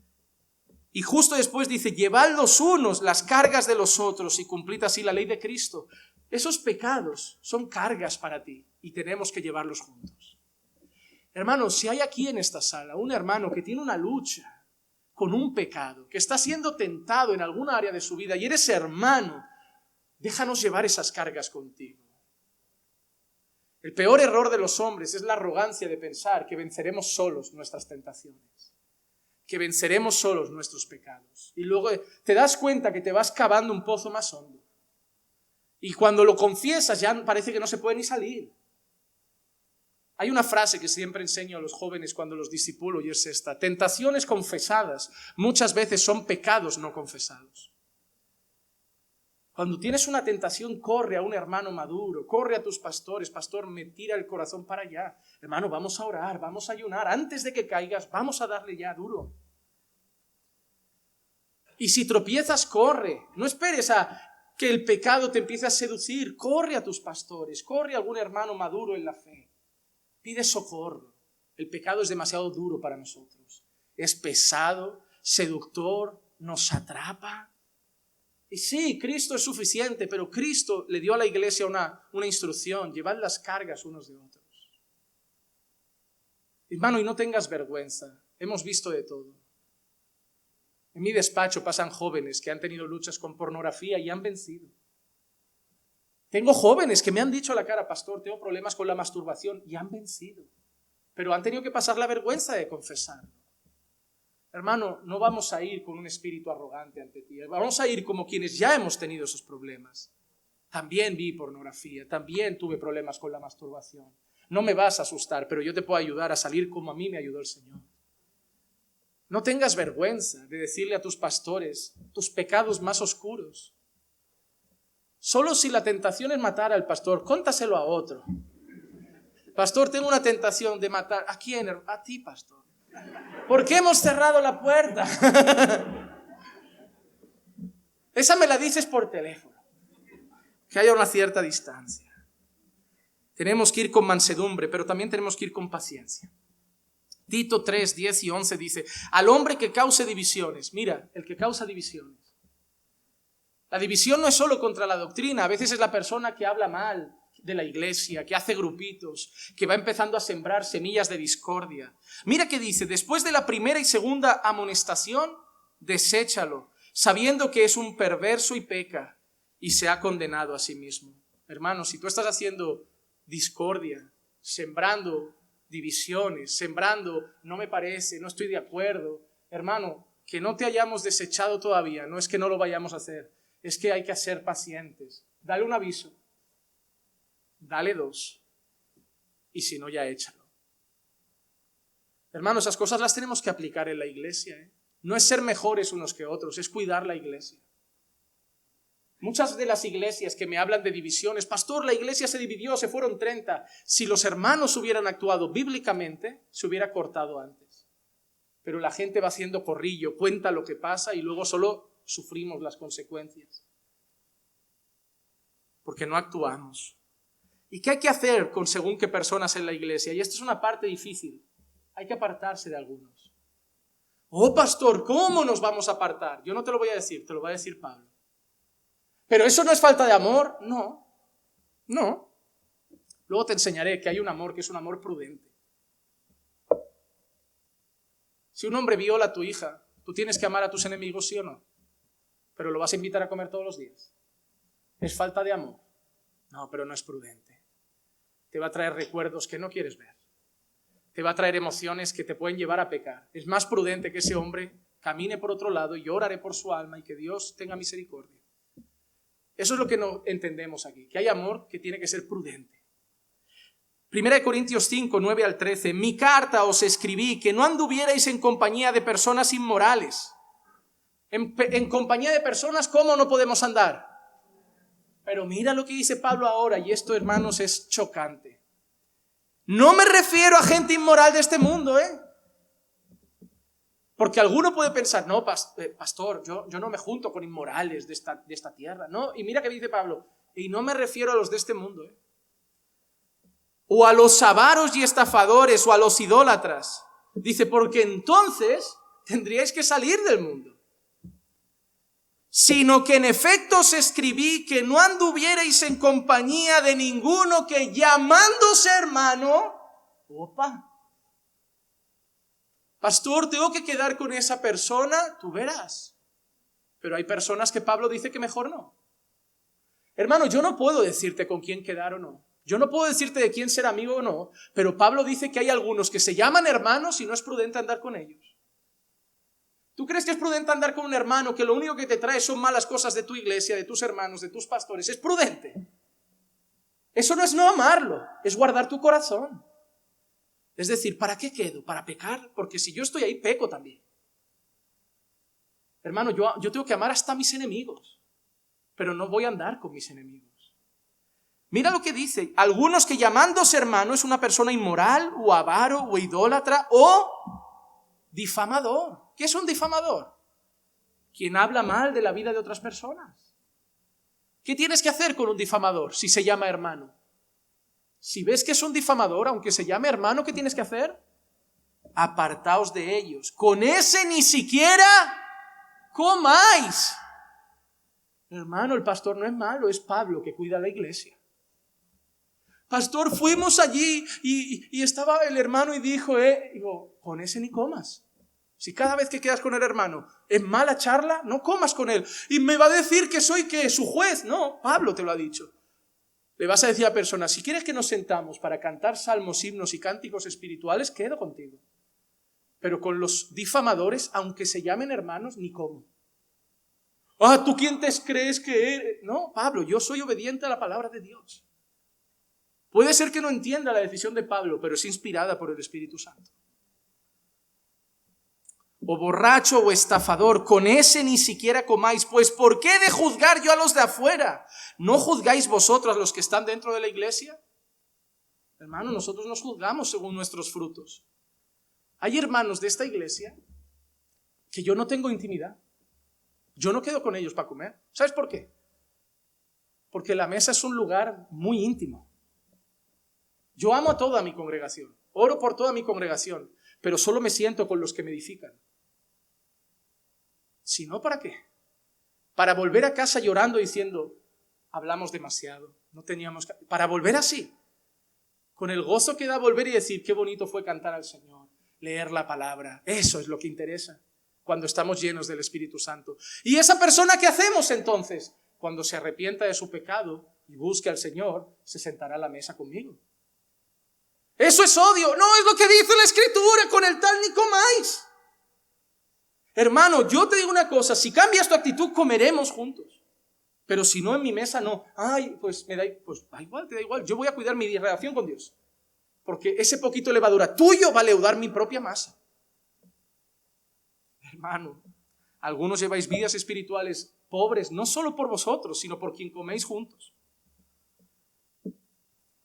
Y justo después dice, llevad los unos las cargas de los otros y cumplid así la ley de Cristo. Esos pecados son cargas para ti y tenemos que llevarlos juntos. Hermanos, si hay aquí en esta sala un hermano que tiene una lucha con un pecado, que está siendo tentado en alguna área de su vida y eres hermano, déjanos llevar esas cargas contigo. El peor error de los hombres es la arrogancia de pensar que venceremos solos nuestras tentaciones, que venceremos solos nuestros pecados. Y luego te das cuenta que te vas cavando un pozo más hondo. Y cuando lo confiesas ya parece que no se puede ni salir. Hay una frase que siempre enseño a los jóvenes cuando los discipulo y es esta: tentaciones confesadas muchas veces son pecados no confesados. Cuando tienes una tentación, corre a un hermano maduro, corre a tus pastores. Pastor, me tira el corazón para allá. Hermano, vamos a orar, vamos a ayunar. Antes de que caigas, vamos a darle ya duro. Y si tropiezas, corre. No esperes a que el pecado te empiece a seducir. Corre a tus pastores, corre a algún hermano maduro en la fe. Pide socorro. El pecado es demasiado duro para nosotros. Es pesado, seductor, nos atrapa. Y sí, Cristo es suficiente, pero Cristo le dio a la iglesia una instrucción: llevad las cargas unos de otros. Hermano, y no tengas vergüenza, hemos visto de todo. En mi despacho pasan jóvenes que han tenido luchas con pornografía y han vencido. Tengo jóvenes que me han dicho a la cara: pastor, tengo problemas con la masturbación, y han vencido. Pero han tenido que pasar la vergüenza de confesarlo. Hermano, no vamos a ir con un espíritu arrogante ante ti. Vamos a ir como quienes ya hemos tenido esos problemas. También vi pornografía, también tuve problemas con la masturbación. No me vas a asustar, pero yo te puedo ayudar a salir como a mí me ayudó el Señor. No tengas vergüenza de decirle a tus pastores tus pecados más oscuros. Solo si la tentación es matar al pastor, cóntaselo a otro. Pastor, tengo una tentación de matar. ¿A quién? A ti, pastor. ¿Por qué hemos cerrado la puerta? Esa me la dices por teléfono. Que haya una cierta distancia. Tenemos que ir con mansedumbre, pero también tenemos que ir con paciencia. Tito 3, 10 y 11 dice: al hombre que cause divisiones. Mira, el que causa divisiones. La división no es solo contra la doctrina. A veces es la persona que habla mal de la iglesia, que hace grupitos, que va empezando a sembrar semillas de discordia. Mira que dice: después de la primera y segunda amonestación, deséchalo, sabiendo que es un perverso y peca, y se ha condenado a sí mismo. Hermano, si tú estás haciendo discordia, sembrando divisiones, sembrando no me parece, no estoy de acuerdo, hermano, que no te hayamos desechado todavía, no es que no lo vayamos a hacer, es que hay que ser pacientes. Dale un aviso. Dale 2, y si no, ya échalo. Hermanos, esas cosas las tenemos que aplicar en la iglesia. No es ser mejores unos que otros, es cuidar la iglesia. Muchas de las iglesias que me hablan de divisiones: pastor, la iglesia se dividió, se fueron 30. Si los hermanos hubieran actuado bíblicamente, se hubiera cortado antes. Pero la gente va haciendo corrillo, cuenta lo que pasa y luego solo sufrimos las consecuencias. Porque no actuamos. ¿Y qué hay que hacer con según qué personas en la iglesia? Y esto es una parte difícil. Hay que apartarse de algunos. Oh, pastor, ¿cómo nos vamos a apartar? Yo no te lo voy a decir, te lo va a decir Pablo. ¿Pero eso no es falta de amor? No. Luego te enseñaré que hay un amor que es un amor prudente. Si un hombre viola a tu hija, ¿tú tienes que amar a tus enemigos, sí o no? ¿Pero lo vas a invitar a comer todos los días? ¿Es falta de amor? No, pero no es prudente. Te va a traer recuerdos que no quieres ver. Te va a traer emociones que te pueden llevar a pecar. Es más prudente que ese hombre camine por otro lado y yo oraré por su alma y que Dios tenga misericordia. Eso es lo que no entendemos aquí, que hay amor que tiene que ser prudente. 1 Corintios 5, 9 al 13. Mi carta os escribí que no anduvierais en compañía de personas inmorales. En compañía de personas, ¿cómo no podemos andar? Pero mira lo que dice Pablo ahora, y esto, hermanos, es chocante. No me refiero a gente inmoral de este mundo, Porque alguno puede pensar: no, pastor, yo no me junto con inmorales de esta tierra. No, y mira que dice Pablo: y no me refiero a los de este mundo, o a los avaros y estafadores, o a los idólatras. Dice: porque entonces tendríais que salir del mundo. Sino que en efecto os escribí que no anduvierais en compañía de ninguno que llamándose hermano, pastor, tengo que quedar con esa persona, tú verás. Pero hay personas que Pablo dice que mejor no. Hermano, yo no puedo decirte con quién quedar o no. Yo no puedo decirte de quién ser amigo o no, pero Pablo dice que hay algunos que se llaman hermanos y no es prudente andar con ellos. ¿Tú crees que es prudente andar con un hermano que lo único que te trae son malas cosas de tu iglesia, de tus hermanos, de tus pastores? ¿Es prudente? Eso no es no amarlo, es guardar tu corazón. Es decir, ¿para qué quedo? ¿Para pecar? Porque si yo estoy ahí, peco también. Hermano, yo tengo que amar hasta a mis enemigos. pero no voy a andar con mis enemigos. Mira lo que dice: algunos que llamándose hermano es una persona inmoral o avaro o idólatra o difamador. ¿Qué es un difamador? Quien habla mal de la vida de otras personas. ¿Qué tienes que hacer con un difamador si se llama hermano? Si ves que es un difamador, aunque se llame hermano, ¿qué tienes que hacer? Apartaos de ellos. Con ese ni siquiera comáis. Hermano, el pastor no es malo, es Pablo que cuida la iglesia. Pastor, fuimos allí y estaba el hermano y dijo, digo, con ese ni comas. Si cada vez que quedas con el hermano es mala charla, no comas con él. Y me va a decir que soy su juez. No, Pablo te lo ha dicho. Le vas a decir a la persona, si quieres que nos sentamos para cantar salmos, himnos y cánticos espirituales, quedo contigo. Pero con los difamadores, aunque se llamen hermanos, ni como. ¿Tú quién te crees que eres? No, Pablo, yo soy obediente a la palabra de Dios. Puede ser que no entienda la decisión de Pablo, pero es inspirada por el Espíritu Santo. O borracho o estafador, con ese ni siquiera comáis, pues ¿por qué de juzgar yo a los de afuera? ¿No juzgáis vosotros los que están dentro de la iglesia? Hermano, nosotros nos juzgamos según nuestros frutos. Hay hermanos de esta iglesia que yo no tengo intimidad. Yo no quedo con ellos para comer. ¿Sabes por qué? Porque la mesa es un lugar muy íntimo. Yo amo a toda mi congregación, oro por toda mi congregación, pero solo me siento con los que me edifican. Si no, ¿para qué? Para volver a casa llorando diciendo, hablamos demasiado, no teníamos... Para volver así, con el gozo que da volver y decir, qué bonito fue cantar al Señor, leer la palabra. Eso es lo que interesa cuando estamos llenos del Espíritu Santo. ¿Y esa persona qué hacemos entonces? Cuando se arrepienta de su pecado y busque al Señor, se sentará a la mesa conmigo. Eso es odio. No, es lo que dice la Escritura, con el tal ni comáis. Hermano, yo te digo una cosa, si cambias tu actitud, comeremos juntos. Pero si no, en mi mesa no. Pues da igual, te da igual. Yo voy a cuidar mi relación con Dios. Porque ese poquito de levadura tuyo va a leudar mi propia masa. Hermano, algunos lleváis vidas espirituales pobres, no solo por vosotros, sino por quien coméis juntos.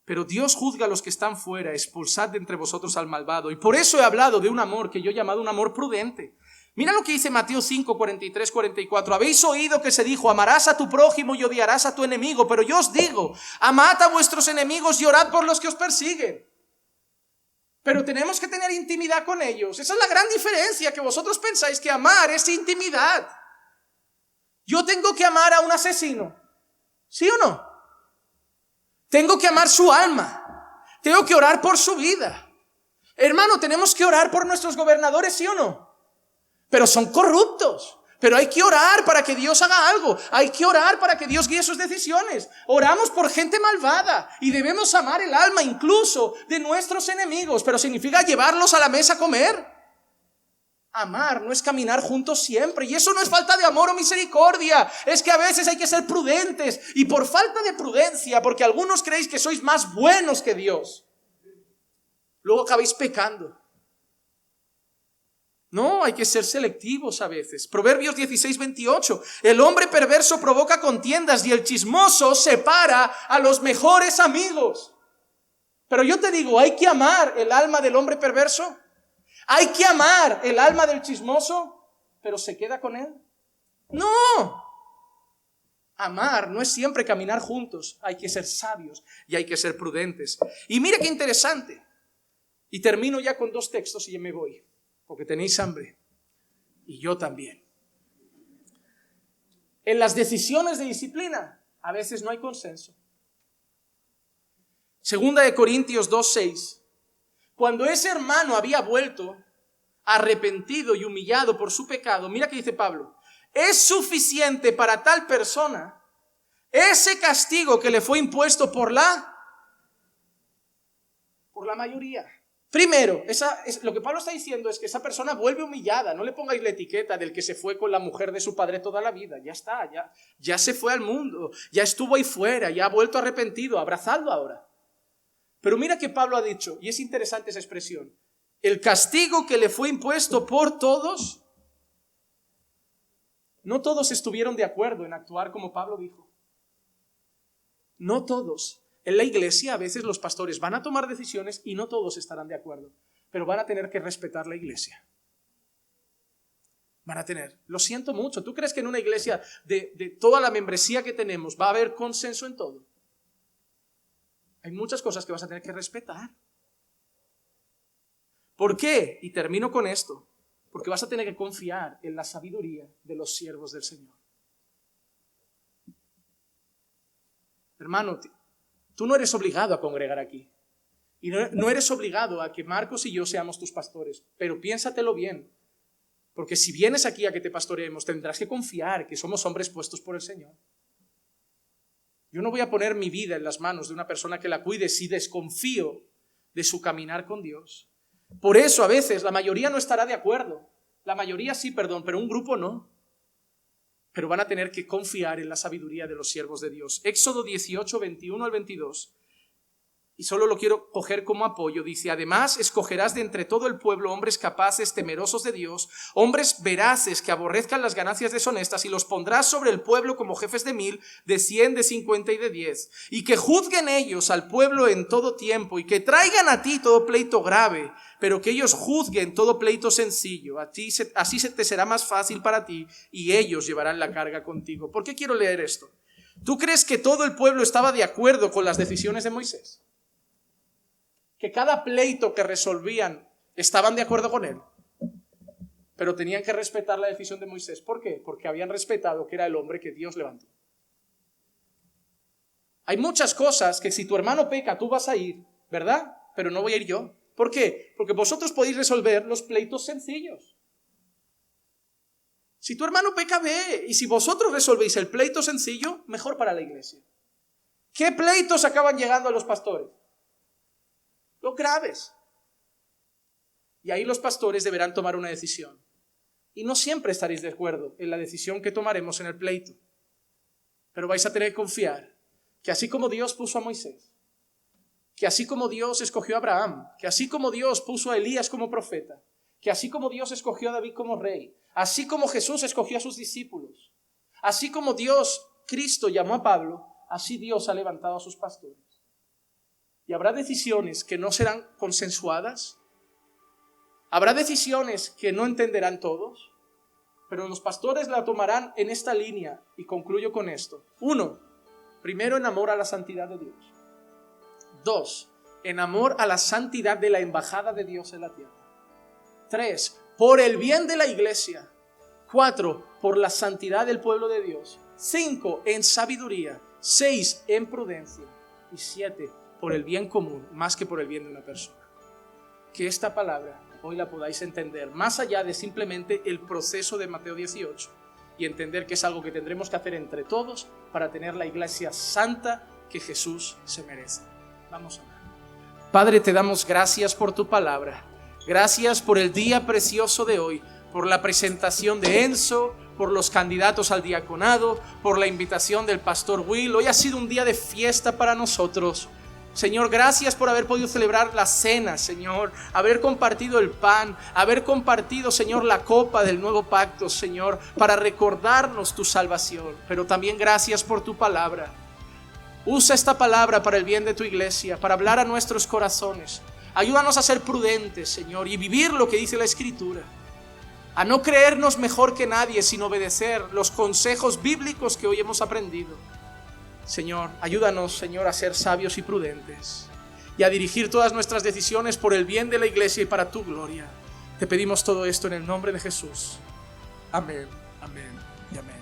Pero Dios juzga a los que están fuera, expulsad de entre vosotros al malvado. Y por eso he hablado de un amor que yo he llamado un amor prudente. Mira lo que dice Mateo 5, 43, 44. Habéis oído que se dijo, amarás a tu prójimo y odiarás a tu enemigo. Pero yo os digo, amad a vuestros enemigos y orad por los que os persiguen. Pero tenemos que tener intimidad con ellos. Esa es la gran diferencia, que vosotros pensáis que amar es intimidad. Yo tengo que amar a un asesino, ¿sí o no? Tengo que amar su alma. Tengo que orar por su vida. Hermano, tenemos que orar por nuestros gobernadores, ¿sí o no? Pero son corruptos. Pero hay que orar para que Dios haga algo. Hay que orar para que Dios guíe sus decisiones. Oramos por gente malvada y debemos amar el alma incluso de nuestros enemigos. Pero significa llevarlos a la mesa a comer. Amar no es caminar juntos siempre. Y eso no es falta de amor o misericordia. Es que a veces hay que ser prudentes. Y por falta de prudencia, porque algunos creéis que sois más buenos que Dios, luego acabáis pecando. No, hay que ser selectivos a veces. Proverbios 16, 28. El hombre perverso provoca contiendas y el chismoso separa a los mejores amigos. Pero yo te digo, ¿hay que amar el alma del hombre perverso? ¿Hay que amar el alma del chismoso, pero se queda con él? No. Amar no es siempre caminar juntos. Hay que ser sabios y hay que ser prudentes. Y mira qué interesante. Y termino ya con 2 textos y ya me voy. Porque tenéis hambre, y yo también. En las decisiones de disciplina, a veces no hay consenso. 2 Corintios 2:6. Cuando ese hermano había vuelto, arrepentido y humillado por su pecado, mira que dice Pablo, es suficiente para tal persona ese castigo que le fue impuesto por la mayoría. Primero, lo que Pablo está diciendo es que esa persona vuelve humillada. No le pongáis la etiqueta del que se fue con la mujer de su padre toda la vida. Ya está, ya se fue al mundo, ya estuvo ahí fuera, ya ha vuelto arrepentido. Abrazadlo ahora. Pero mira que Pablo ha dicho, y es interesante esa expresión, el castigo que le fue impuesto por todos No todos estuvieron de acuerdo en actuar como Pablo dijo. No todos. En la iglesia a veces los pastores van a tomar decisiones y no todos estarán de acuerdo, pero van a tener que respetar la iglesia. Van a tener. Lo siento mucho. ¿Tú crees que en una iglesia de toda la membresía que tenemos va a haber consenso en todo? Hay muchas cosas que vas a tener que respetar. ¿Por qué? Y termino con esto. Porque vas a tener que confiar en la sabiduría de los siervos del Señor. Hermano, tú no eres obligado a congregar aquí. Y no eres obligado a que Marcos y yo seamos tus pastores. Pero piénsatelo bien. Porque si vienes aquí a que te pastoreemos, tendrás que confiar que somos hombres puestos por el Señor. Yo no voy a poner mi vida en las manos de una persona que la cuide si desconfío de su caminar con Dios. Por eso a veces la mayoría no estará de acuerdo. La mayoría sí, perdón, pero un grupo no. Pero van a tener que confiar en la sabiduría de los siervos de Dios. Éxodo 18, 21 al 22. Y solo lo quiero coger como apoyo. Dice, además escogerás de entre todo el pueblo hombres capaces, temerosos de Dios, hombres veraces que aborrezcan las ganancias deshonestas, y los pondrás sobre el pueblo como jefes de 1000, de 100, de 50 y de 10. Y que juzguen ellos al pueblo en todo tiempo, y que traigan a ti todo pleito grave, pero que ellos juzguen todo pleito sencillo. Así se te será más fácil para ti, y ellos llevarán la carga contigo. ¿Por qué quiero leer esto? ¿Tú crees que todo el pueblo estaba de acuerdo con las decisiones de Moisés? Que cada pleito que resolvían estaban de acuerdo con él, pero tenían que respetar la decisión de Moisés. ¿Por qué? Porque habían respetado que era el hombre que Dios levantó. Hay muchas cosas que si tu hermano peca, tú vas a ir, ¿verdad? Pero no voy a ir yo. ¿Por qué? Porque vosotros podéis resolver los pleitos sencillos. Si tu hermano peca, ve. Y si vosotros resolvéis el pleito sencillo, mejor para la iglesia. ¿Qué pleitos acaban llegando a los pastores? Los graves. Y ahí los pastores deberán tomar una decisión. Y no siempre estaréis de acuerdo en la decisión que tomaremos en el pleito. Pero vais a tener que confiar que así como Dios puso a Moisés, que así como Dios escogió a Abraham, que así como Dios puso a Elías como profeta, que así como Dios escogió a David como rey, así como Jesús escogió a sus discípulos, así como Dios, Cristo, llamó a Pablo, así Dios ha levantado a sus pastores. Y habrá decisiones que no serán consensuadas. Habrá decisiones que no entenderán todos. Pero los pastores la tomarán en esta línea. Y concluyo con esto. 1. Primero, en amor a la santidad de Dios. 2. En amor a la santidad de la embajada de Dios en la tierra. 3. Por el bien de la iglesia. 4. Por la santidad del pueblo de Dios. 5. En sabiduría. 6. En prudencia. Y 7. Por el bien común, más que por el bien de una persona. Que esta palabra hoy la podáis entender, más allá de simplemente el proceso de Mateo 18, y entender que es algo que tendremos que hacer entre todos para tener la iglesia santa que Jesús se merece. Vamos a orar. Padre, te damos gracias por tu palabra. Gracias por el día precioso de hoy, por la presentación de Enzo, por los candidatos al diaconado, por la invitación del pastor Will. Hoy ha sido un día de fiesta para nosotros. Señor, gracias por haber podido celebrar la cena, Señor, haber compartido el pan, haber compartido, Señor, la copa del nuevo pacto, Señor, para recordarnos tu salvación. Pero también gracias por tu palabra. Usa esta palabra para el bien de tu iglesia, para hablar a nuestros corazones. Ayúdanos a ser prudentes, Señor, y vivir lo que dice la Escritura. A no creernos mejor que nadie, sino obedecer los consejos bíblicos que hoy hemos aprendido. Señor, ayúdanos, Señor, a ser sabios y prudentes y a dirigir todas nuestras decisiones por el bien de la iglesia y para tu gloria. Te pedimos todo esto en el nombre de Jesús. Amén, amén y amén.